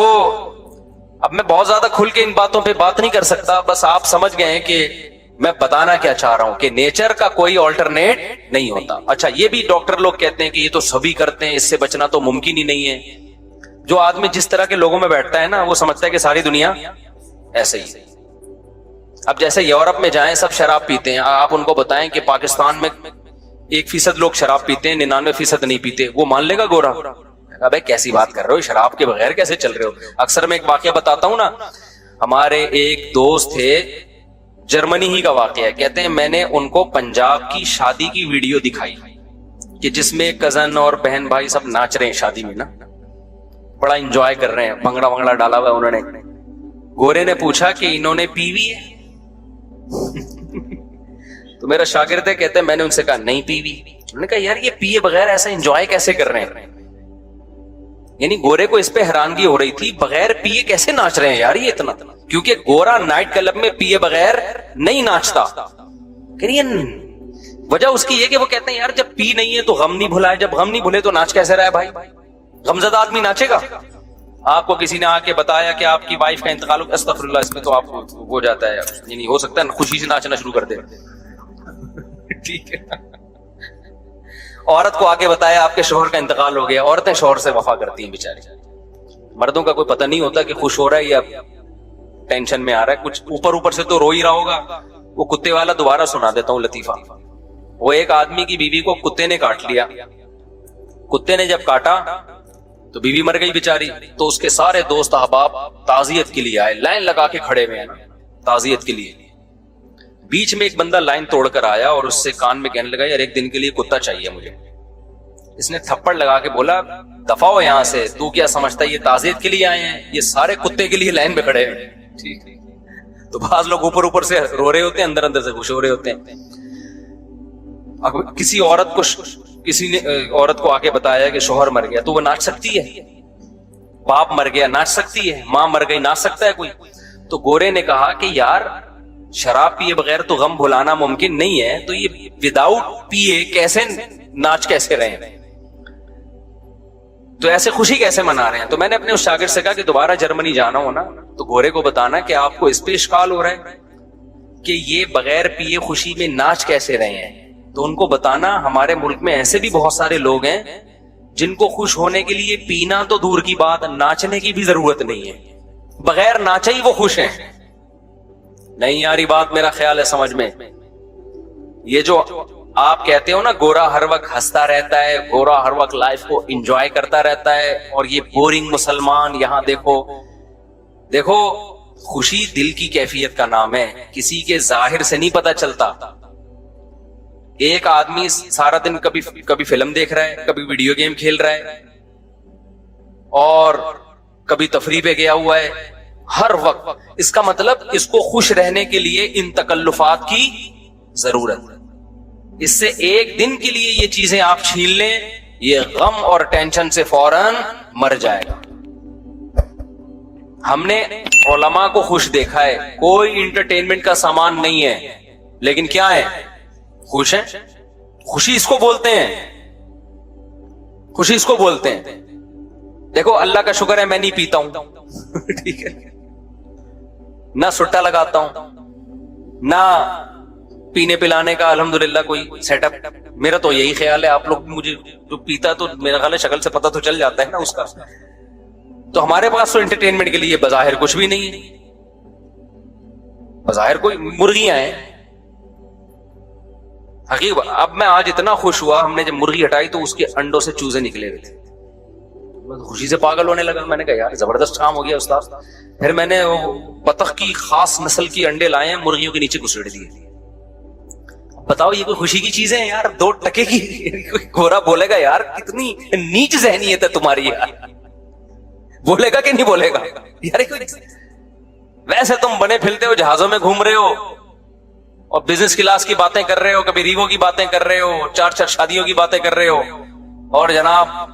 अब मैं बहुत ज्यादा खुल के इन बातों पे बात नहीं कर सकता, बस आप समझ गए हैं कि मैं बताना क्या चाह रहा हूं कि नेचर का कोई ऑल्टरनेट नहीं होता। अच्छा, ये भी डॉक्टर लोग कहते हैं कि ये तो सभी करते हैं, इससे बचना तो मुमकिन ही नहीं है। जो आदमी जिस तरह के लोगों में बैठता है ना, वो समझता है कि सारी दुनिया ऐसे ही है। अब जैसे यूरोप में जाएं, सब शराब पीते हैं, आप उनको बताएं कि पाकिस्तान में 1% लोग शराब पीते हैं, 99% नहीं पीते, वो मान लेगा गोरा? अबे कैसी बात कर रहे हो, शराब के बगैर कैसे चल रहे हो? अक्सर मैं एक वाकया बताता हूं ना, हमारे एक दोस्त थे जर्मनी ही का वाकया है। कहते हैं मैंने उनको पंजाब की शादी की वीडियो दिखाई कि जिसमें कजन और बहन भाई सब नाच रहे हैं शादी में ना, बड़ा एंजॉय कर रहे हैं, भंगड़ा वंगड़ा डाला हुआ है उन्होंने। गोरे ने पूछा कि इन्होंने पीवी है? तो मेरा शागिर्द है, कहते हैं मैंने उनसे कहा नहीं पीवी। उन्होंने कहा यार ये पिए बगैर ऐसा एंजॉय कैसे कर रहे हैं? यानी गोरे को इस पे हैरानगी हो रही थी, बगैर पिए कैसे नाच रहे हैं यार ये इतना, क्योंकि गोरा नाइट क्लब में पिए बगैर नहीं नाचता। वजह उसकी है कि वो कहते हैं यार जब पी नहीं है तो गम नहीं भुलाए, जब गम नहीं भुले तो नाच कैसे रहा है भाई? गमज़दा आदमी नाचेगा? आपको किसी ने आके बताया कि आपकी वाइफ का इंतकाल, अस्तगफिरुल्लाह, इसमें तो आपको हो जाता है, यानी हो सकता है खुशी से नाचना शुरू कर दे। ठीक है। औरत को आके बताया आपके शोहर का इंतकाल हो गया। औरतें शोहर से वफा करती हैं बेचारी, मर्दों का कोई पता नहीं होता कि खुश हो रहा है या टेंशन में आ रहा है। कुछ ऊपर ऊपर से तो रो ही रहा होगा। वो कुत्ते वाला दोबारा सुना देता हूं लतीफा। वो एक आदमी की बीवी को कुत्ते ने काट लिया। कुत्ते ने जब काटा तो बीवी मर गई बेचारी। तो उसके सारे दोस्त अहबाब ताजियत के लिए आए, लाइन लगा के खड़े हुए हैं ना ताजियत के लिए। बीच में एक बंदा लाइन तोड़कर आया और उससे कान में कहने लगा यार एक दिन के लिए कुत्ता चाहिए मुझे। इसने थप्पड़ लगा के बोला दफा हो यहां से, तू क्या समझता है ये ताजियत के लिए आए हैं? ये सारे कुत्ते के लिए लाइन में खड़े हैं। ठीक। तो बाज लोग ऊपर ऊपर से रो रहे होते हैं, अंदर अंदर से खुश हो रहे होते हैं। अब किसी औरत को आके बताया कि शोहर मर गया, तो वो नाच सकती है? बाप मर गया नाच सकती है? मां मर गई नाच सकता है कोई? तो गोरे ने कहा कि यार शराब पिए बगैर तो गम भुलाना मुमकिन नहीं है, तो ये विदाउट पिए कैसे नाच कैसे रहे हैं, तो ऐसे खुशी कैसे मना रहे हैं? तो मैंने अपने उस शागिर्द से कहा कि दोबारा जर्मनी जाना हो ना तो गोरे को बताना कि आपको इस पे इश्काल हो रहा है कि ये बगैर पिए खुशी में नाच कैसे रहे हैं। तो उनको बताना हमारे मुल्क में ऐसे भी बहुत सारे लोग हैं जिनको खुश होने के लिए पीना तो दूर की बात, नाचने की भी जरूरत नहीं है, बगैर नाचे ही वो खुश हैं। नहीं यार ये बात मेरा ख्याल है समझ में। ये जो आप कहते हो ना गोरा हर वक्त हंसता रहता है, गोरा हर वक्त लाइफ को एंजॉय करता रहता है, और ये बोरिंग मुसलमान, यहां देखो देखो खुशी दिल की कैफियत का नाम है, किसी के जाहिर से नहीं पता चलता। एक आदमी सारा दिन कभी फिल्म देख रहा है, कभी वीडियो गेम खेल रहा है, और कभी तफरीह पे गया हुआ है हर वक्त। इसका मतलब इसको खुश रहने के लिए इन तकल्लुफात की जरूरत है। इससे एक दिन के लिए ये चीजें आप छीन लें, ये गम और टेंशन से फौरन मर जाएगा। हमने उलमा को खुश देखा है, कोई इंटरटेनमेंट का सामान नहीं है, लेकिन क्या है? खुश हैं। खुशी इसको बोलते हैं, खुशी इसको बोलते हैं। देखो अल्लाह का शुक्र है मैं नहीं पीता हूं ठीक है, ना सुट्टा लगाता हूं, ना पीने पिलाने का अल्हम्दुलिल्लाह कोई सेटअप। मेरा तो यही ख्याल है, आप लोग मुझे जो पीता तो मेरा ख्याल है शक्ल से पता तो चल जाता है ना उसका। तो हमारे पास तो एंटरटेनमेंट के लिए बज़ाहिर कुछ भी नहीं है, बज़ाहिर कोई मुर्गियां हैं। हकीकत अब मैं आज इतना खुश हुआ, हमने जब मुर्गी हटाई तो उसके अंडों से चूजे निकले हुए थे, खुशी से पागल होने लगा। मैंने कहा यार जबरदस्त काम हो गया उस्ताद। फिर मैंने वो बतख की खास नस्ल की अंडे लाए हैं, मुर्गियों के नीचे घुसेड़ दिए। बताओ ये कोई खुशी की चीजें हैं यार? 2 टके की कोई गोरा बोलेगा यार कितनी नीच ज़हनियत है तुम्हारी यार, बोलेगा कि नहीं बोलेगा यार? वैसे तुम बने फिरते हो, जहाजों में घूम रहे हो और बिजनेस क्लास की बातें कर रहे हो, कभी रीवो की बातें कर रहे हो, 4 शादियों की बातें कर रहे हो, और जनाब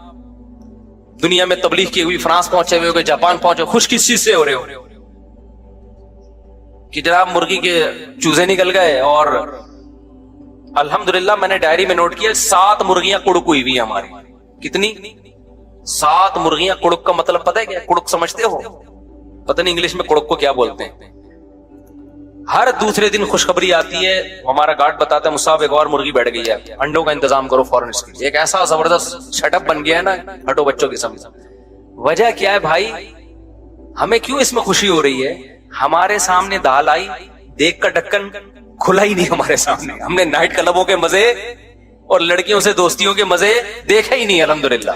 दुनिया में तबलीग की हुई फ्रांस पहुंचे हुए हो, जापान पहुंचे, खुश किस चीज से हो रहे हो कि जनाब मुर्गी के चूजे निकल गए। और अल्हम्दुलिल्लाह मैंने डायरी में नोट किया 7 मुर्गियां कुड़ुक हुई हुई हमारी। कितनी? 7 मुर्गियां। कुड़ुक का मतलब पता है क्या? कुड़ुक समझते हो? पता नहीं इंग्लिश में कुड़ुक को क्या बोलते हैं। हर दूसरे दिन खुशखबरी आती है, हमारा गार्ड बताता है मुसाब एक और मुर्गी बैठ गई है, अंडों का इंतजाम करो फौरन इसकी। एक ऐसा जबरदस्त सेटअप बन गया है ना हटो बच्चों के समझ। वजह क्या है भाई? हमें क्यों इसमें खुशी हो रही है? हमारे सामने दाल आई, देख का ढक्कन खुला ही नहीं हमारे सामने। हमने नाइट क्लबों के मजे और लड़कियों से दोस्तियों के मजे देखे ही नहीं अल्हम्दुलिल्लाह।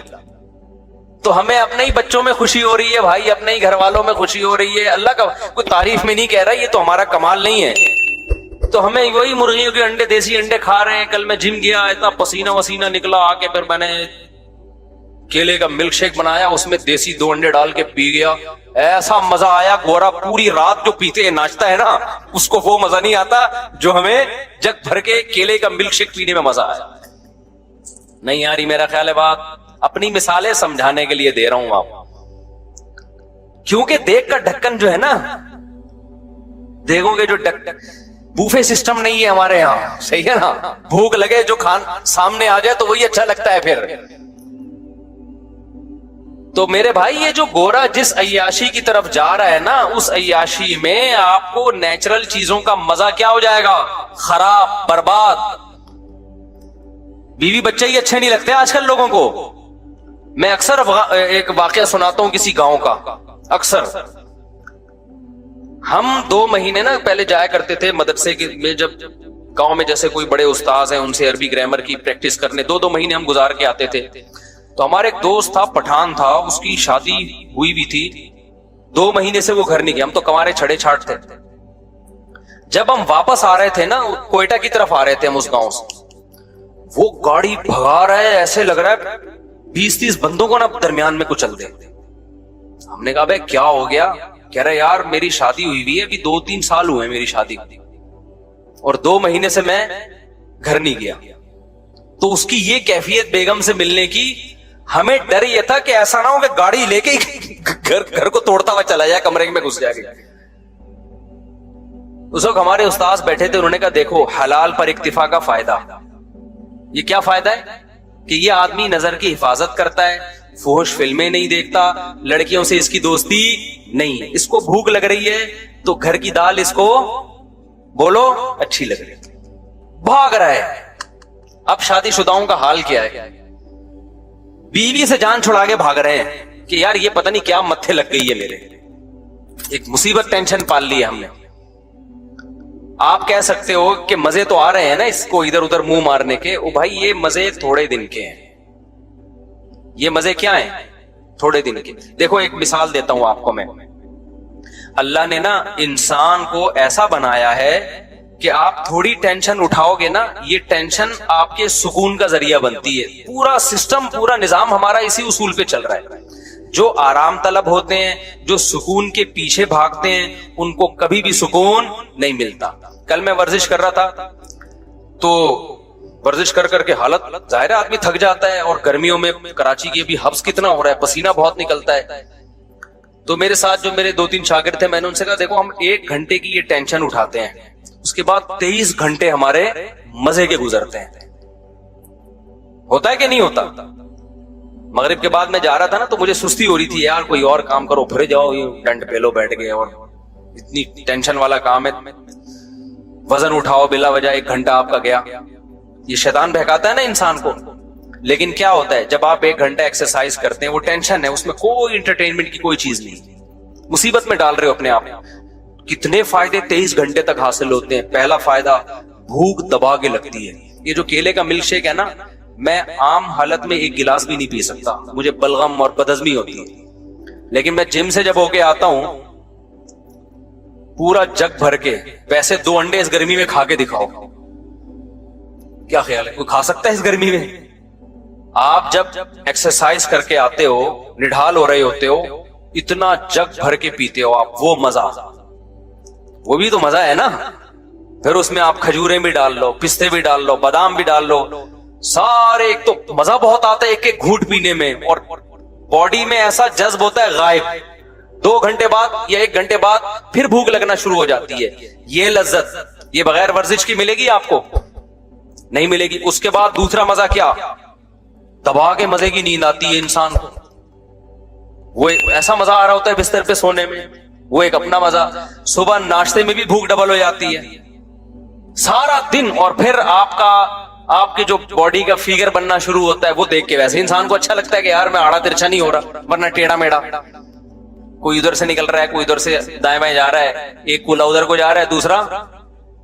तो हमें अपने ही बच्चों में खुशी हो रही है भाई, अपने ही घर वालों में खुशी हो रही है। अल्लाह का कोई तारीफ में नहीं कह रहा, ये तो हमारा कमाल नहीं है, تو ہمیں وہی مرغیوں کے انڈے دیسی انڈے کھا رہے ہیں. کل میں جم گیا, اتنا پسینہ وسینہ نکلا, آ کے پھر میں نے کیلے کا ملک شیک بنایا, اس میں دیسی 2 انڈے ڈال کے پی گیا. ایسا مزہ آیا. گورا پوری رات جو پیتے ہیں ناچتا ہے نا, اس کو وہ مزہ نہیں آتا جو ہمیں جگ بھر کے کیلے کا ملک شیک پینے میں مزہ آیا. نہیں یاری, میرا خیال ہے بات اپنی مثالیں سمجھانے کے لیے دے رہا ہوں آپ, کیونکہ دیکھ کا ڈھکن جو ہے نا, دیکھو گے جو بوفے سسٹم نہیں ہے ہمارے یہاں, صحیح ہے نا. بھوک لگے جو سامنے آ جائے تو وہی اچھا لگتا ہے پھر. تو میرے بھائی یہ جو گورا جس عیاشی کی طرف جا رہا ہے نا, اس عیاشی میں آپ کو نیچرل چیزوں کا مزہ کیا ہو جائے گا, خراب, برباد. بیوی بچے ہی اچھے نہیں لگتے آج کل لوگوں کو. میں اکثر ایک واقعہ سناتا ہوں کسی گاؤں کا. اکثر ہم 2 مہینے نا پہلے جایا کرتے تھے مدرسے میں, جب گاؤں میں جیسے کوئی بڑے استاذ ہیں ان سے عربی گرامر کی پریکٹس کرنے 2 مہینے ہم گزار کے آتے تھے. تو ہمارے ایک دوست تھا, پٹھان تھا, اس کی شادی ہوئی بھی تھی, 2 مہینے سے وہ گھر نہیں گیا. ہم تو کنوارے چھڑے چھاٹ تھے. جب ہم واپس آ رہے تھے نا, کوئٹہ کی طرف آ رہے تھے ہم اس گاؤں سے, وہ گاڑی بھگا رہا ہے, ایسے لگ رہا ہے 20-30 بندوں کو نا درمیان میں کچل دے. ہم نے کہا بھائی کیا ہو گیا؟ کہہ رہا یار میری شادی ہوئی بھی ہے, ابھی 2-3 سال ہوئے میری شادی, اور 2 مہینے سے میں گھر نہیں گیا. تو اس کی یہ کیفیت بیگم سے ملنے کی, ہمیں ڈر یہ تھا کہ ایسا نہ ہو کہ گاڑی لے کے گھر کو توڑتا ہوا چلا جائے, کمرے میں گھس جائے گا. اس وقت ہمارے استاذ بیٹھے تھے, انہوں نے کہا دیکھو حلال پر اکتفا کا فائدہ. یہ کیا فائدہ ہے کہ یہ آدمی نظر کی حفاظت کرتا ہے, فحش فلمیں نہیں دیکھتا, لڑکیوں سے اس کی دوستی نہیں. اس کو بھوک لگ رہی ہے تو گھر کی دال اس کو بولو اچھی لگ رہی ہے, بھاگ رہا ہے. اب شادی شداؤں کا حال کیا ہے, بیوی سے جان چھڑا کے بھاگ رہے ہیں کہ یار یہ پتہ نہیں کیا متھے لگ گئی ہے میرے, ایک مصیبت ٹینشن پال لی ہے ہم نے. آپ کہہ سکتے ہو کہ مزے تو آ رہے ہیں نا اس کو ادھر ادھر منہ مارنے کے. او بھائی یہ مزے تھوڑے دن کے ہیں, یہ مزے کیا ہیں, تھوڑے دن کے. دیکھو ایک مثال دیتا ہوں آپ کو میں. اللہ نے نا انسان کو ایسا بنایا ہے کہ آپ تھوڑی ٹینشن اٹھاؤ گے نا, یہ ٹینشن آپ کے سکون کا ذریعہ بنتی ہے. پورا سسٹم, پورا نظام ہمارا اسی اصول پہ چل رہا ہے. جو آرام طلب ہوتے ہیں, جو سکون کے پیچھے بھاگتے ہیں, ان کو کبھی بھی سکون نہیں ملتا. کل میں ورزش کر رہا تھا, تو ورزش کر کے حالت ظاہر ہے آدمی تھک جاتا ہے, اور گرمیوں میں کراچی کی ابھی حبس کتنا ہو رہا ہے, پسینہ بہت نکلتا ہے. تو میرے ساتھ جو میرے 2-3 شاگرد تھے, میں نے ان سے کہا دیکھو ہم 1 گھنٹے کی یہ ٹینشن اٹھاتے ہیں, اس کے بعد 23 گھنٹے ہمارے مزے کے گزرتے ہیں. ہوتا ہے کہ نہیں ہوتا؟ مغرب کے بعد میں جا رہا تھا نا, تو مجھے سستی ہو رہی تھی, یار کوئی اور کام کرو, پھر جاؤ یہ ٹنٹ پہ لو بیٹھ گئے, اور اتنی ٹینشن والا کام ہے, وزن اٹھاؤ بلا وجہ 1 گھنٹہ آپ کا گیا. یہ شیطان بہکاتا ہے نا انسان کو. لیکن کیا ہوتا ہے جب آپ 1 گھنٹہ ایکسرسائز کرتے ہیں, وہ ٹینشن ہے, اس میں کوئی انٹرٹینمنٹ کی کوئی چیز نہیں, مصیبت میں ڈال رہے ہو اپنے آپ. کتنے فائدے 23 گھنٹے تک حاصل ہوتے ہیں. پہلا فائدہ, بھوک دبا کے لگتی ہے. یہ جو کیلے کا ملک شیک ہے نا, میں عام حالت میں 1 گلاس بھی نہیں پی سکتا, مجھے بلغم اور بدہضمی ہوتی ہے. لیکن میں جم سے جب ہو کے آتا ہوں, پورا جگ بھر کے, ویسے 2 انڈے اس گرمی میں کھا کے دکھاؤ, کیا خیال ہے کوئی کھا سکتا ہے اس گرمی میں؟ آپ جب ایکسرسائز کر کے آتے ہو, نڈھال ہو رہے ہوتے ہو, اتنا جگ بھر کے پیتے ہو آپ, وہ مزہ, وہ بھی تو مزہ ہے نا. پھر اس میں آپ کھجوریں بھی ڈال لو, پستے بھی ڈال لو, بادام بھی ڈال لو, سارے. ایک تو مزہ بہت آتا ہے 1-1 گھونٹ پینے میں, اور باڈی میں ایسا جذب ہوتا ہے غائب. 2 گھنٹے بعد یا 1 گھنٹے بعد پھر بھوک لگنا شروع ہو جاتی ہے. یہ لذت یہ بغیر ورزش کی ملے گی آپ کو؟ نہیں ملے گی. اس کے بعد دوسرا مزہ کیا, دبا کے مزے کی نیند آتی ہے انسان کو. وہ ایسا مزہ آ رہا ہوتا ہے بستر پہ سونے میں, وہ ایک اپنا مزہ. صبح ناشتے میں بھی بھوک ڈبل ہو جاتی ہے سارا دن, اور پھر آپ کے جو باڈی کا فیگر بننا شروع ہوتا ہے, وہ دیکھ کے ویسے انسان کو اچھا لگتا ہے کہ یار میں آڑا ترچھا نہیں ہو رہا, ورنہ ٹیڑھا میڑا, کوئی ادھر سے نکل رہا ہے, کوئی ادھر سے دائیں بائیں جا رہا ہے, ایک کولا ادھر کو جا رہا ہے, دوسرا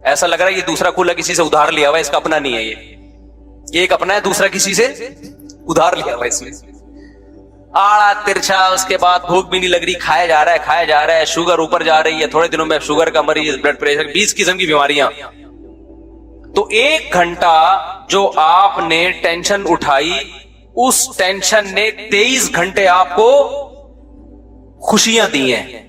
ایسا لگ رہا ہے یہ دوسرا کولا کسی سے ادھار لیا ہوا ہے, اس کا اپنا نہیں ہے, یہ ایک اپنا ہے, دوسرا کسی سے ادھار لیا ہوا ہے. اس میں آڑا ترچھا. اس کے بعد بھوک بھی نہیں لگ رہی, کھایا جا رہا ہے, شوگر اوپر جا رہی ہے, تھوڑے دنوں میں شوگر کا مریض, بلڈ پریشر, 20 قسم کی بیماریاں तो 1 घंटा जो आपने टेंशन उठाई, उस टेंशन ने 23 घंटे आपको खुशियां दी हैं।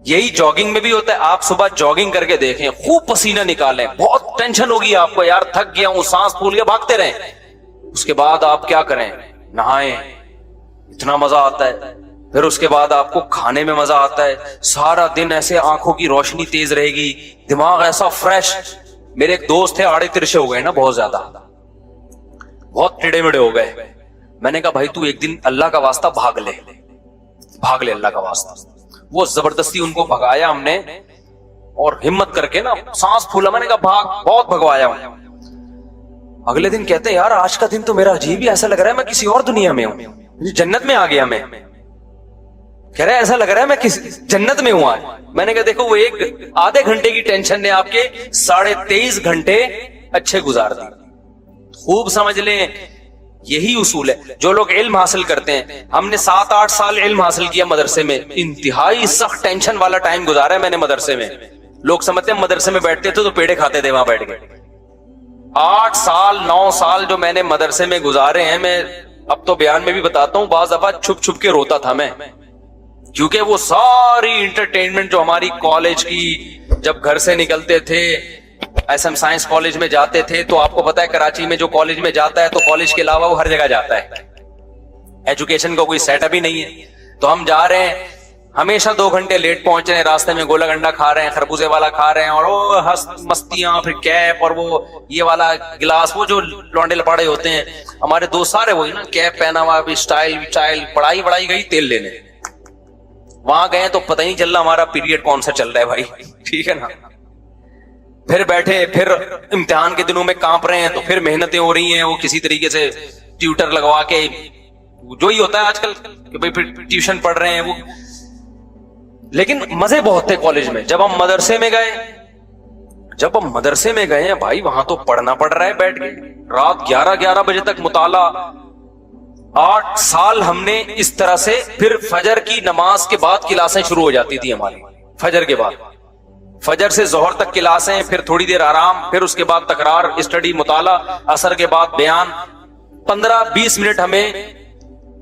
यही जॉगिंग में भी होता है। आप सुबह जॉगिंग करके देखें, खूब पसीना निकालें, बहुत टेंशन होगी आपको, यार थक गया हूं, सांस फूल गया, भागते रहें। उसके बाद आप क्या करें, नहाएं, इतना मजा आता है। फिर उसके बाद आपको खाने में मजा आता है, सारा दिन ऐसे आंखों की रोशनी तेज रहेगी, दिमाग ऐसा फ्रेश। मेरे एक दोस्त थे, आड़े तिरछे हो गए ना, बहुत ज्यादा, बहुत टेढ़े मेढ़े हो गए। मैंने कहा भाई तू एक दिन अल्लाह का वास्ता भाग ले अल्लाह का वास्ता। वो जबरदस्ती उनको भगाया हमने, और हिम्मत करके ना सांस फूला, मैंने कहा भाग, बहुत भगवाया हूं। अगले दिन कहते हैं यार आज का दिन तो मेरा अजीब ही, ऐसा लग रहा है मैं किसी और दुनिया में हूं, जन्नत में आ गया मैं। कह रहा है ऐसा लग रहा है मैं किसी जन्नत में हुआ। मैंने कहा देखो वो एक आधे घंटे की टेंशन ने आपके 23.5 घंटे अच्छे गुजार दिए। खूब समझ लें, यही उसूल है। जो लोग इल्म हासिल करते हैं, हमने 7-8 साल इल्म हासिल किया मदरसे में, इंतहाई सख्त टेंशन वाला टाइम गुजारा है मैंने मदरसे में। लोग समझते हैं मदरसे में बैठते थे तो पेड़े खाते थे वहां बैठ के। 8 साल 9 साल जो मैंने मदरसे में गुजारे हैं, मैं अब तो बयान में भी बताता हूं, बाज़ दफा छुप छुप के रोता था मैं, क्योंकि वो सारी इंटरटेनमेंट जो हमारी कॉलेज की, जब घर से निकलते थे एसएम साइंस कॉलेज में जाते थे, तो आपको पता है कराची में जो कॉलेज में जाता है तो कॉलेज के अलावा वो हर जगह जाता है, एजुकेशन का कोई सेटअप ही नहीं है। तो हम जा रहे हैं, हमेशा 2 घंटे लेट पहुंच रहे हैं, रास्ते में गोला गंडा खा रहे हैं, खरबूजे वाला खा रहे हैं, और वो मस्तियां, फिर कैप, और वो ये वाला गिलास, वो जो लौंडे लपाड़े होते हैं हमारे दोस्त सारे वही ना, कैप पहना हुआ, भी स्टाइल, पढ़ाई गई तेल लेने। वहां गए तो पता ही नहीं चल रहा हमारा पीरियड कौन सा चल रहा है भाई, ठीक है ना। फिर बैठे, फिर इम्तिहान के दिनों में कांप रहे हैं, तो फिर मेहनतें हो रही हैं, वो किसी तरीके से ट्यूटर लगवा के, जो ही होता है आजकल कि भाई फिर ट्यूशन पढ़ रहे हैं वो। लेकिन मजे बहुत थे कॉलेज में। जब हम मदरसे में गए हैं भाई, वहां तो पढ़ना पड़ रहा है बैठ के, रात 11-11 बजे तक मुताला। 8 साल हमने इस तरह से, फिर फजर की नमाज के बाद क्लासें शुरू हो जाती थी हमारी, फजर के बाद, फजर से जोहर तक क्लासें, फिर थोड़ी देर आराम, फिर उसके बाद तकरार, स्टडी, मुताला, असर के बाद बयान, 15-20 मिनट हमें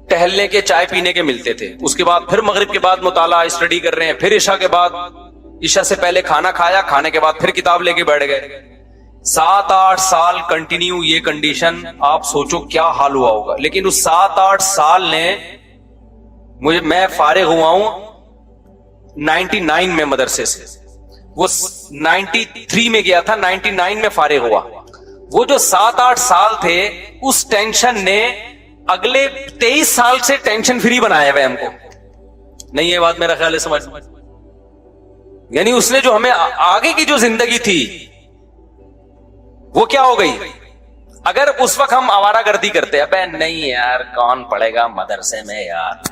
टहलने के, चाय पीने के मिलते थे। उसके बाद फिर मगरिब के बाद मुताला, स्टडी कर रहे हैं, फिर इशा के बाद, इशा से पहले खाना खाया, खाने के बाद फिर किताब लेके बैठ गए। 7-8 साल कंटिन्यू ये कंडीशन, आप सोचो क्या हाल हुआ होगा। लेकिन उस 7-8 साल ने मैं फारिग हुआ हूं 99 में मदरसे से, वो 93 में गया था, 99 में फारिग हुआ। वो जो 7-8 साल थे, उस टेंशन ने अगले 23 साल से टेंशन फ्री बनाया हुआ हमको। नहीं, ये बात मेरा ख्याल है समझ, यानी उसने जो हमें आगे की जो जिंदगी थी वो क्या हो गई। अगर उस वक्त हम आवारागर्दी करते, अबे नहीं यार कौन पढ़ेगा मदरसे में यार,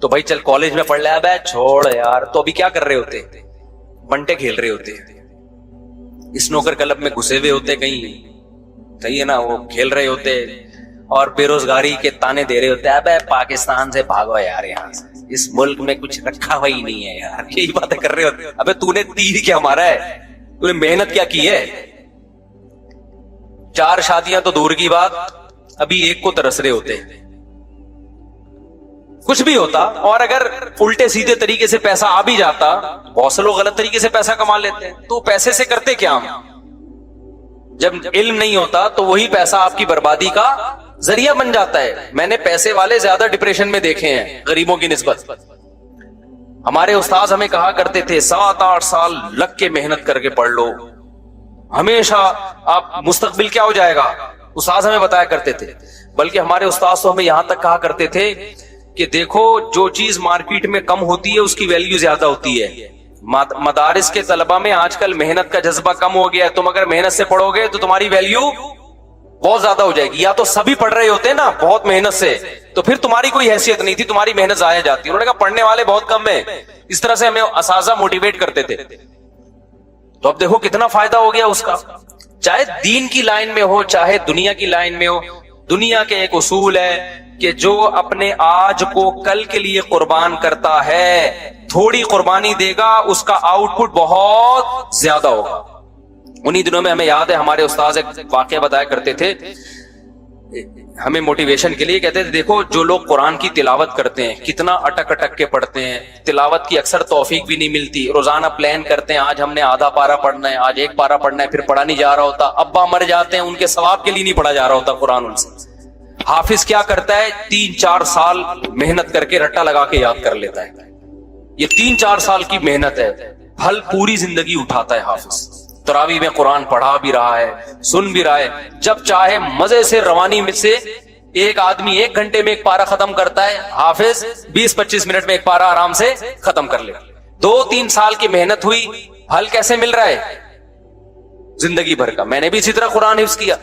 तो भाई चल कॉलेज में पढ़ ले, अबे छोड़ यार, तो अभी क्या कर रहे होते, बंटे खेल रहे होते, स्नूकर क्लब में घुसे हुए होते कहीं, सही है ना, वो खेल रहे होते और बेरोजगारी के ताने दे रहे होते, अबे पाकिस्तान से भागो यार, यहाँ से, इस मुल्क में कुछ रखा हुआ ही नहीं है यार, यही बातें कर रहे होते। अबे तूने तीर क्या मारा है, तूने मेहनत क्या की है। 4 शादियां तो दूर की बात, अभी एक को तरस रहे होते। कुछ भी होता, और अगर उल्टे सीधे तरीके से पैसा आ भी जाता, बहुत से लोग गलत तरीके से पैसा कमा लेते हैं, तो पैसे से करते क्या हम। जब इल्म नहीं होता तो वही पैसा आपकी बर्बादी का जरिया बन जाता है। मैंने पैसे वाले ज्यादा डिप्रेशन में देखे हैं गरीबों की निस्बत। हमारे उस्ताद हमें कहा करते थे 7-8 साल लग के मेहनत करके पढ़ लो, हमेशा आप मुस्तकबिल क्या हो जाएगा, उस्ताद हमें बताया करते थे। बल्कि हमारे उस्ताद तो हमें यहां तक कहा करते थे कि देखो जो चीज मार्केट में कम होती है उसकी वैल्यू ज्यादा होती है। मदारिस के तलबा में आजकल मेहनत का जज्बा कम हो गया है, तुम अगर मेहनत से पढ़ोगे तो तुम्हारी वैल्यू बहुत ज्यादा हो जाएगी। या तो सभी पढ़ रहे होते हैं ना बहुत मेहनत से, तो फिर तुम्हारी कोई हैसियत नहीं थी, तुम्हारी मेहनत जाया जाती। उन्होंने कहा पढ़ने वाले बहुत कम है, इस तरह से हमें असाजा मोटिवेट करते थे। तो अब देखो कितना फायदा हो गया उसका, चाहे दीन की लाइन में हो चाहे दुनिया की लाइन में हो। दुनिया के एक उसूल है कि जो अपने आज को कल के लिए कुर्बान करता है, थोड़ी कुर्बानी देगा, उसका आउटपुट बहुत ज्यादा होगा। انہی دنوں میں ہمیں یاد ہے ہمارے استاذ ایک واقعہ بتایا کرتے تھے ہمیں موٹیویشن کے لیے، کہتے تھے دیکھو جو لوگ قرآن کی تلاوت کرتے ہیں کتنا اٹک اٹک کے پڑھتے ہیں، تلاوت کی اکثر توفیق بھی نہیں ملتی، روزانہ پلان کرتے ہیں آج ہم نے آدھا پارا پڑھنا ہے، آج ایک پارا پڑھنا ہے، پھر پڑھا نہیں جا رہا ہوتا، ابا مر جاتے ہیں ان کے ثواب کے لیے نہیں پڑھا جا رہا ہوتا قرآن ان سے۔ حافظ کیا کرتا ہے 3-4 سال محنت کر کے رٹا لگا کے یاد کر لیتا ہے، یہ 3-4 سال کی محنت ہے، پھل پوری زندگی اٹھاتا ہے حافظ، تراویح میں قرآن پڑھا بھی رہا ہے، سن بھی رہا ہے، جب چاہے مزے سے روانی میں سے ایک آدمی 1 گھنٹے میں ایک پارا ختم کرتا ہے، حافظ 20-25 منٹ میں ایک پارا آرام سے ختم کر لے۔ 2-3 سال کی محنت ہوئی، پھل کیسے مل رہا ہے؟ زندگی بھر کا۔ میں نے بھی اسی طرح قرآن حفظ کیا،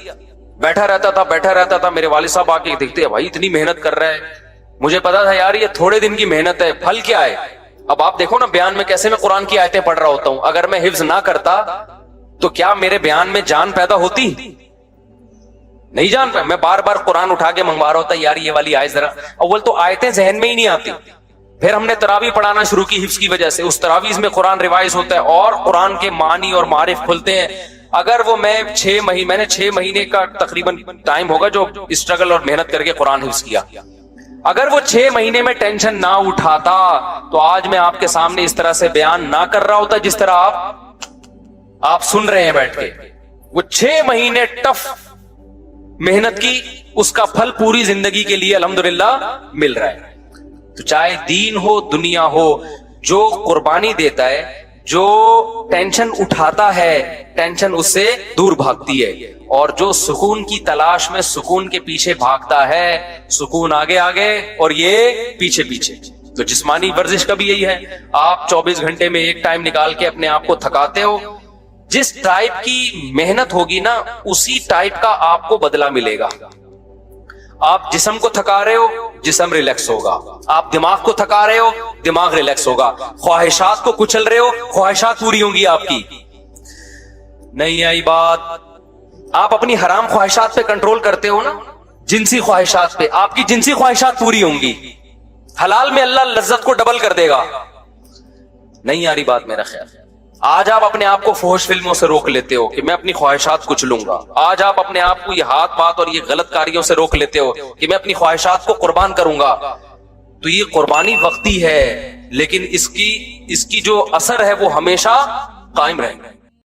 بیٹھا رہتا تھا، میرے والد صاحب آ کے دیکھتے ہیں بھائی اتنی محنت کر رہا ہے، مجھے پتا تھا یار یہ تھوڑے دن کی محنت ہے، پھل کیا ہے؟ اب آپ دیکھو نا بیان میں کیسے میں قرآن کی آیتیں پڑھ رہا ہوتا ہوں، اگر میں حفظ نہ کرتا تو کیا میرے بیان میں جان پیدا ہوتی؟ نہیں جان پہ میں بار بار قرآن اٹھا کے منگوا رہا ہوتا یار یہ والی آیت ذرا، اول تو آیتیں ذہن میں ہی نہیں آتی، پھر ہم نے تراویح پڑھانا شروع کی حفظ کی وجہ سے، اس تراویح میں قرآن ریوائز ہوتا ہے اور قرآن کے معنی اور معارف کھلتے ہیں۔ اگر وہ میں نے 6 مہینے کا تقریباً ٹائم ہوگا جو اسٹرگل اور محنت کر کے قرآن حفظ کیا، اگر وہ 6 مہینے میں ٹینشن نہ اٹھاتا تو آج میں آپ کے سامنے اس طرح سے بیان نہ کر رہا ہوتا جس طرح آپ سن رہے ہیں بیٹھ کے۔ وہ 6 مہینے ٹف محنت کی، اس کا پھل پوری زندگی کے لیے الحمدللہ مل رہا ہے۔ تو چاہے دین ہو دنیا ہو، جو قربانی دیتا ہے، جو ٹینشن اٹھاتا ہے، ٹینشن اس سے دور بھاگتی ہے، اور جو سکون کی تلاش میں سکون کے پیچھے بھاگتا ہے، سکون آگے آگے اور یہ پیچھے پیچھے۔ تو جسمانی ورزش کا بھی یہی ہے، آپ 24 گھنٹے میں ایک ٹائم نکال کے اپنے آپ کو تھکاتے ہو، جس ٹائپ کی محنت ہوگی نا اسی ٹائپ کا آپ کو بدلہ ملے گا۔ آپ جسم کو تھکا رہے ہو، جسم ریلیکس ہوگا، آپ دماغ کو تھکا رہے ہو، دماغ ریلیکس ہوگا، خواہشات کو کچل رہے ہو، خواہشات پوری ہوں گی آپ کی۔ نہیں آئی بات؟ آپ اپنی حرام خواہشات پہ کنٹرول کرتے ہو نا، جنسی خواہشات پہ، آپ کی جنسی خواہشات پوری ہوں گی، حلال میں اللہ لذت کو ڈبل کر دے گا۔ نہیں آ رہی بات میرا خیال۔ آج آپ اپنے آپ کو فحش فلموں سے روک لیتے ہو کہ میں اپنی خواہشات کچھ لوں گا، آج آپ اپنے آپ کو یہ ہاتھ پات اور یہ غلط کاریوں سے روک لیتے ہو کہ میں اپنی خواہشات کو قربان کروں گا، تو یہ قربانی وقتی ہے لیکن اس کی جو اثر ہے وہ ہمیشہ قائم رہے گا۔